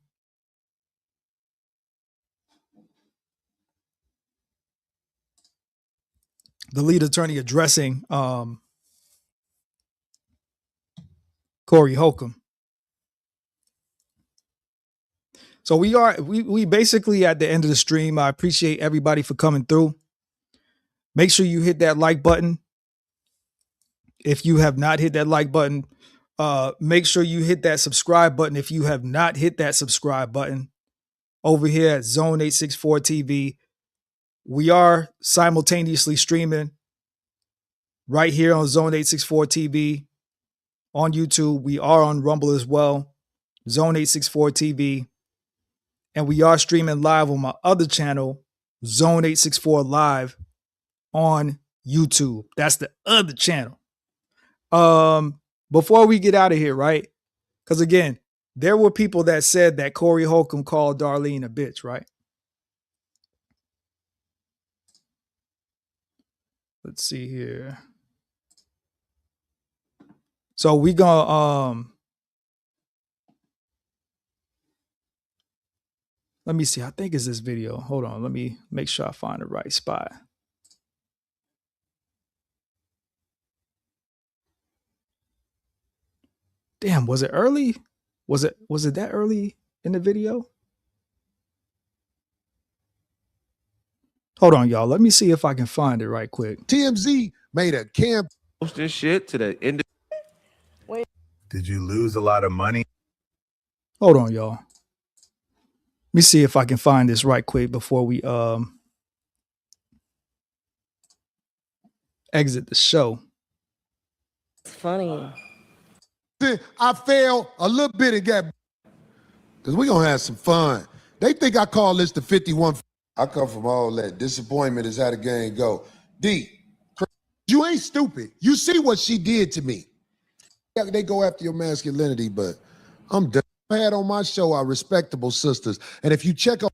Corey HOLCOMB. So we basically at the end of the stream. I appreciate everybody for coming through. Make sure you hit that like button. If you have not hit that like button, make sure you hit that subscribe button. If you have not hit that subscribe button over here at Zone 864 TV, we are simultaneously streaming right here on Zone 864 TV on YouTube. We are on Rumble as well, Zone 864 TV. And we are streaming live on my other channel, Zone 864 Live on YouTube. That's the other channel. Before we get out of here, right? Because again, there were people that said that Corey HOLCOMB called Darlene a bitch, right? Let's see here. So we gonna let me see. I think it's this video. Hold on. Let me make sure I find the right spot. Damn, was it early? Was it that early in the video? Hold on, y'all. Let me see if I can find it right quick. TMZ made a camp. Posting shit to the end. Did you lose a lot of money? Hold on, y'all. Let me see if I can find this right quick before we exit the show. It's funny. I failed a little bit and got, because we're going to have some fun. They think I call this the 51. I come from all that. Disappointment is how the game go. D, you ain't stupid. You see what she did to me. They go after your masculinity, but I'm done. I had on my show our respectable sisters. And if you check out,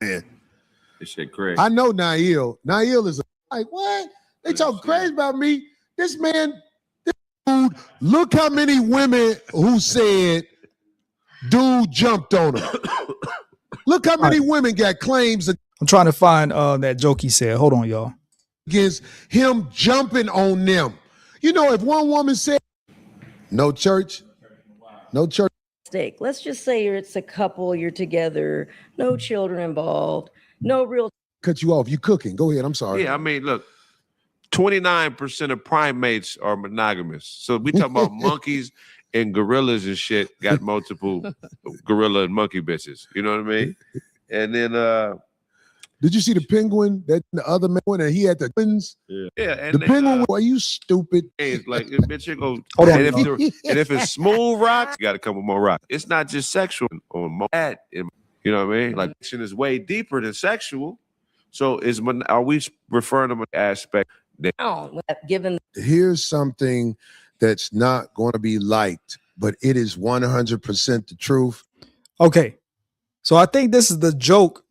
man, This shit crazy. I know Nail. Nail is like, what? They talk crazy about me. This man, this dude, look how many women who said dude jumped on him. Look how many women got claims I'm trying to find that joke he said. Hold on, y'all. against him jumping on them. You know, if one woman said, no church, no church. Mistake. Let's just say it's a couple, you're together, no children involved, no real. Cut you off. You cooking. Go ahead. I'm sorry. Yeah, I mean, look, 29% of primates are monogamous. So we talking about monkeys and gorillas and shit got multiple gorilla and monkey bitches. You know what I mean? And then did you see the penguin that the other man and he had the twins? yeah, and The then, penguin, are you stupid? it's like bitch, you go. Hold on, and, y'all. if it's smooth rocks, you got a couple more rocks. It's not just sexual or more. You know what I mean? Like action is way deeper than sexual. So are we referring to an aspect that Given Here's something that's not going to be liked, but it is 100% the truth. Okay. So I think this is the joke.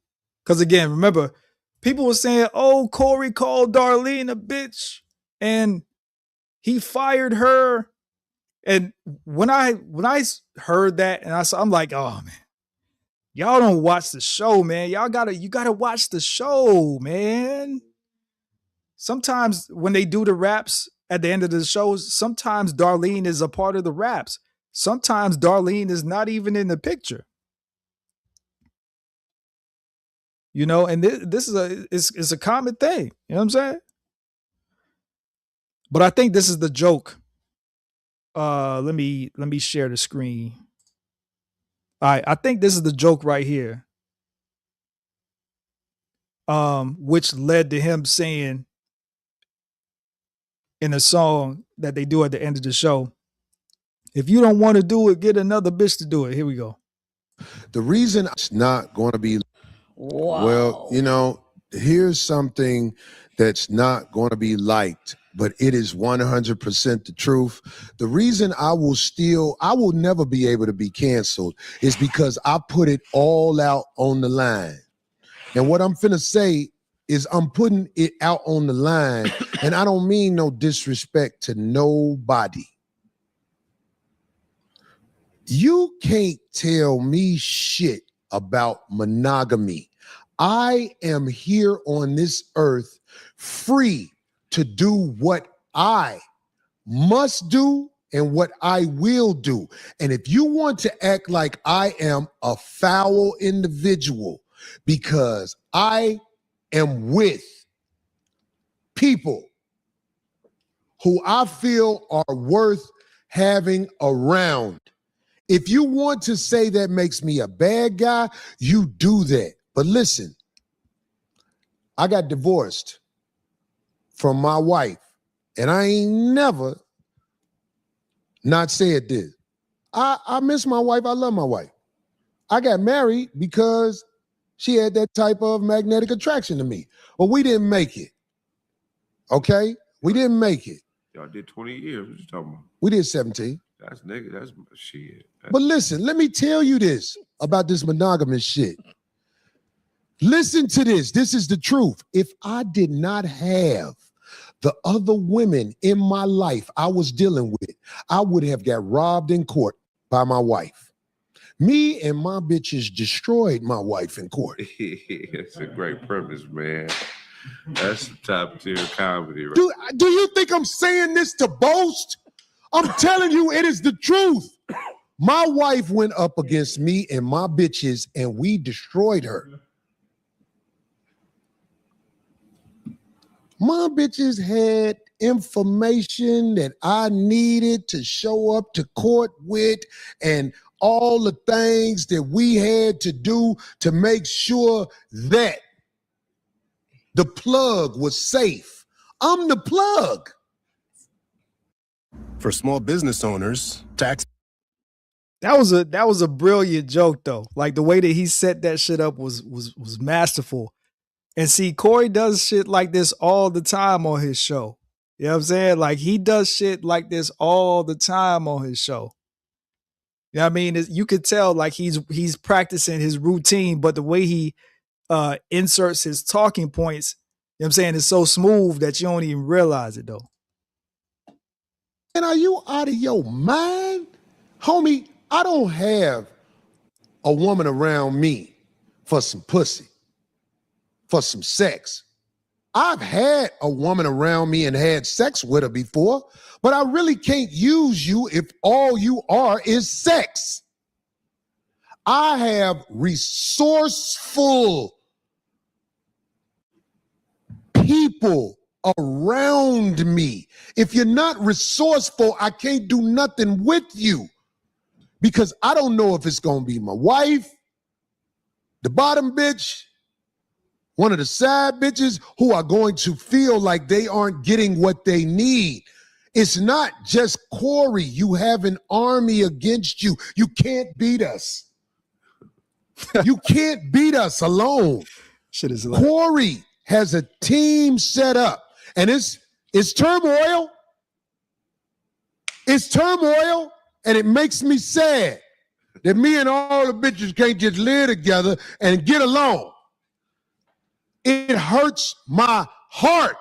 Because again, remember, people were saying, oh, Corey called Darlene a bitch and he fired her. And when I heard that and I'm like, oh man, y'all don't watch the show, man. You gotta watch the show, man. Sometimes when they do the raps at the end of the shows, sometimes Darlene is a part of the raps. Sometimes Darlene is not even in the picture. You know, and this is a common thing. You know what I'm saying? But I think this is the joke let me share the screen. All right, I think this is the joke right here. Which led to him saying in a song that they do at the end of the show, if you don't want to do it, get another bitch to do it. Here we go. The reason it's not going to be, well, you know, here's something that's not going to be liked, but it is 100% the truth. The reason I will never be able to be canceled is because I put it all out on the line. And what I'm finna say is I'm putting it out on the line, and I don't mean no disrespect to nobody. You can't tell me shit about monogamy. I am here on this earth free to do what I must do and what I will do. And if you want to act like I am a foul individual because I am with people who I feel are worth having around, if you want to say that makes me a bad guy, you do that. But listen, I got divorced from my wife, and I ain't never not said this. I miss my wife. I love my wife. I got married because she had that type of magnetic attraction to me. But we didn't make it. Okay? We didn't make it. Y'all did 20 years. What you talking about? We did 17. That's nigga. That's shit. But listen, let me tell you this about this monogamous shit. Listen to this. This is the truth. If I did not have the other women in my life I was dealing with, I would have got robbed in court by my wife. Me and my bitches destroyed my wife in court. It's a great premise, man. That's the top tier comedy, right? Do you think I'm saying this to boast? I'm telling you, it is the truth. My wife went up against me and my bitches, and we destroyed her. My bitches had information that I needed to show up to court with, and all the things that we had to do to make sure that the plug was safe. I'm the plug. For small business owners, tax. That was a brilliant joke though. Like the way that he set that shit up was masterful. And see, Corey does shit like this all the time on his show. You know what I'm saying? Like he does shit like this all the time on his show. You know what I mean? You could tell like he's practicing his routine, but the way he inserts his talking points, you know what I'm saying, is so smooth that you don't even realize it though. And are you out of your mind? Homie, I don't have a woman around me for some pussy, for some sex. I've had a woman around me and had sex with her before, but I really can't use you if all you are is sex. I have resourceful people around me. If you're not resourceful, I can't do nothing with you because I don't know if it's going to be my wife, the bottom bitch, one of the side bitches who are going to feel like they aren't getting what they need. It's not just Corey. You have an army against you. You can't beat us. You can't beat us alone. Shit is Corey has a team set up, and it's turmoil. It's turmoil, and it makes me sad that me and all the bitches can't just live together and get along. It hurts my heart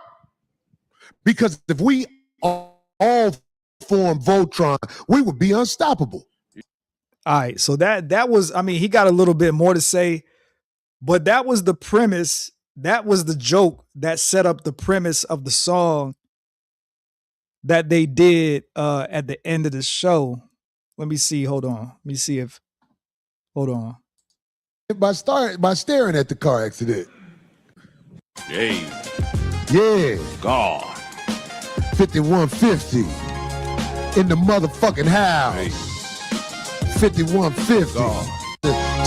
because if we all form Voltron, we would be unstoppable. All right, so that was, I mean, he got a little bit more to say, but that was the premise. That was the joke that set up the premise of the song that they did at the end of the show. Let me see. Hold on. Let me see if. Hold on. By staring at the car accident. Hey. Yeah. God. 5150. in the motherfucking house. 5150.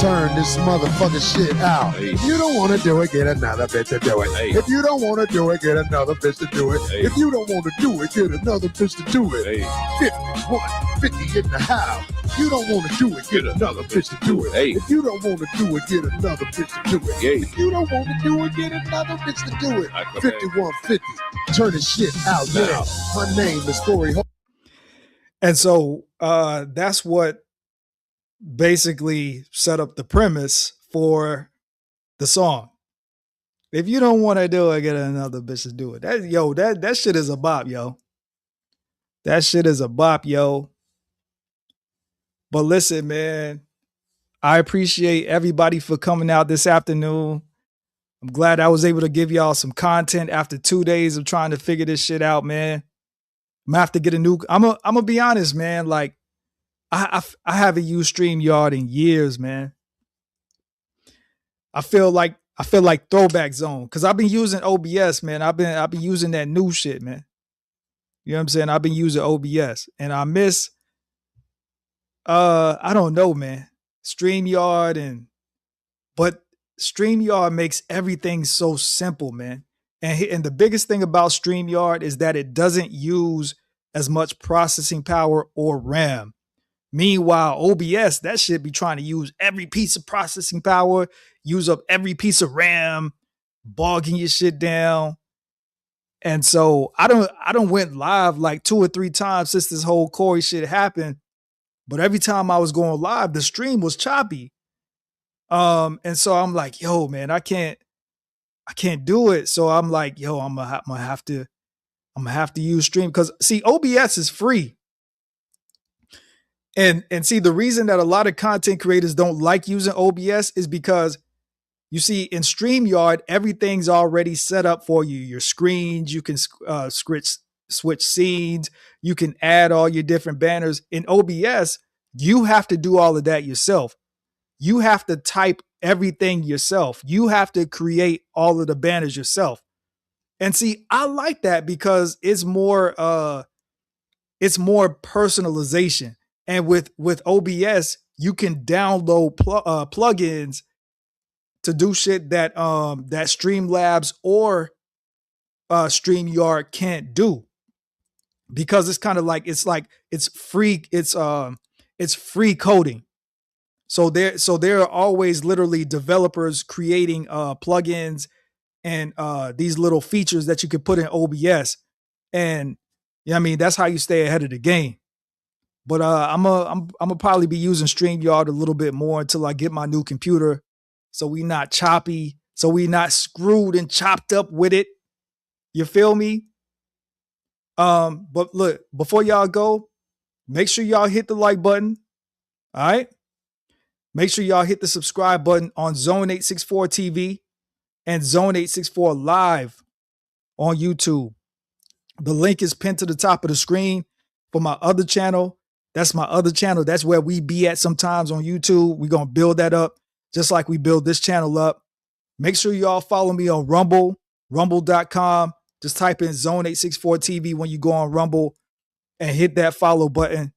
Turn this motherfucking shit out. Hey. If you don't want to do it, get another bitch to do it. Hey. If you don't want to do it, get another bitch to do it. Hey. If you don't want to do it, get another bitch to do it. Hey. 5150 in the house. If you don't want to do it, get another bitch to do it. Hey. If you don't want to do it, get another bitch to do it. Hey. If you don't want to do it, get another bitch to do it. I come 5150. Turn this shit out now. My name is Corey. And so that's what basically set up the premise for the song. If you don't want to do it, get another bitch to do it. That shit is a bop, yo. That shit is a bop, yo. But listen, man, I appreciate everybody for coming out this afternoon. I'm glad I was able to give y'all some content after 2 days of trying to figure this shit out, man. I'm gonna have to get a new. I'm gonna be honest, man. Like, I haven't used StreamYard in years, man. I feel like throwback zone because I've been using OBS, man. I've been using that new shit, man. You know what I'm saying? I've been using OBS, and I miss. I don't know, man. StreamYard but StreamYard makes everything so simple, man. And the biggest thing about StreamYard is that it doesn't use as much processing power or RAM. Meanwhile, OBS, that shit be trying to use every piece of processing power, use up every piece of RAM, bogging your shit down. And so I don't went live like 2 or 3 times since this whole Corey shit happened. But every time I was going live, the stream was choppy. And so I'm like, yo, man, I can't do it. So I'm like, yo, I'm gonna have to use Stream because see, OBS is free. And see, the reason that a lot of content creators don't like using OBS is because you see in StreamYard, everything's already set up for you. Your screens, you can switch scenes, you can add all your different banners. In OBS, you have to do all of that yourself. You have to type everything yourself. You have to create all of the banners yourself. And see, I like that because it's more personalization. And with OBS, you can download plugins to do shit that that Streamlabs or StreamYard can't do. Because it's kind of like it's free, it's free coding. So there are always literally developers creating plugins and these little features that you can put in OBS. And yeah, I mean, that's how you stay ahead of the game. But I'm gonna probably be using StreamYard a little bit more until I get my new computer, so we not choppy, so we not screwed and chopped up with it. You feel me? But look, before y'all go, make sure y'all hit the like button. All right. Make sure y'all hit the subscribe button on Zone 864 TV and Zone 864 Live on YouTube. The link is pinned to the top of the screen for my other channel. That's my other channel. That's where we be at sometimes on YouTube. We're going to build that up just like we build this channel up. Make sure y'all follow me on Rumble, rumble.com. Just type in Zone 864 TV when you go on Rumble and hit that follow button.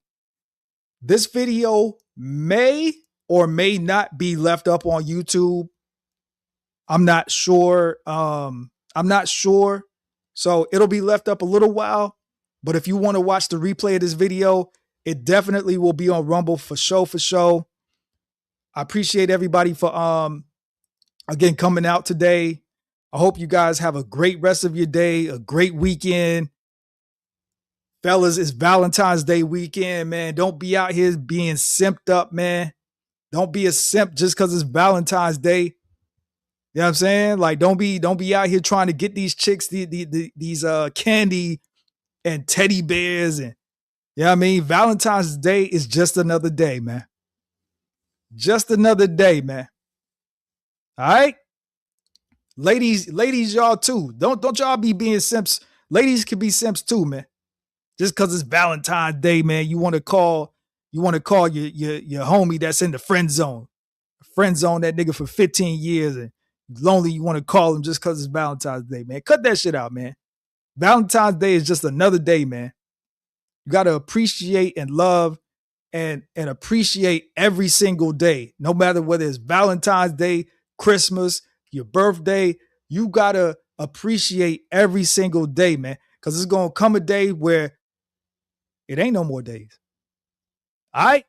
This video may or may not be left up on YouTube. I'm not sure. So it'll be left up a little while. But if you want to watch the replay of this video, it definitely will be on Rumble for show. I appreciate everybody for again coming out today. I hope you guys have a great rest of your day, a great weekend. Fellas, it's Valentine's Day weekend, man. Don't be out here being simped up, man. Don't be a simp just because it's Valentine's Day. You know what I'm saying? Like, don't be out here trying to get these chicks these candy and teddy bears and you know what I mean? Valentine's Day is just another day, man. Just another day, man. All right? Ladies, y'all too. Don't y'all be being simps. Ladies can be simps too, man. Just because it's Valentine's Day, man, you want to call your homie that's in the friend zone. Friend zone that nigga for 15 years and lonely, you want to call him just because it's Valentine's Day, man. Cut that shit out, man. Valentine's Day is just another day, man. You got to appreciate and love and appreciate every single day, no matter whether it's Valentine's Day, Christmas, your birthday. You got to appreciate every single day, man, because it's going to come a day where it ain't no more days. All right?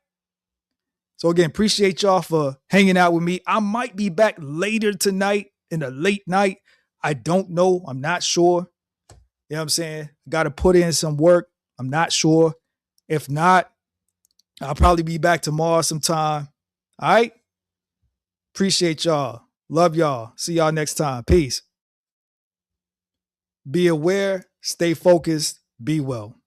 So again, appreciate y'all for hanging out with me. I might be back later tonight in a late night. I don't know. I'm not sure. You know what I'm saying? Got to put in some work. I'm not sure. If not, I'll probably be back tomorrow sometime. All right? Appreciate y'all. Love y'all. See y'all next time. Peace. Be aware, stay focused, be well.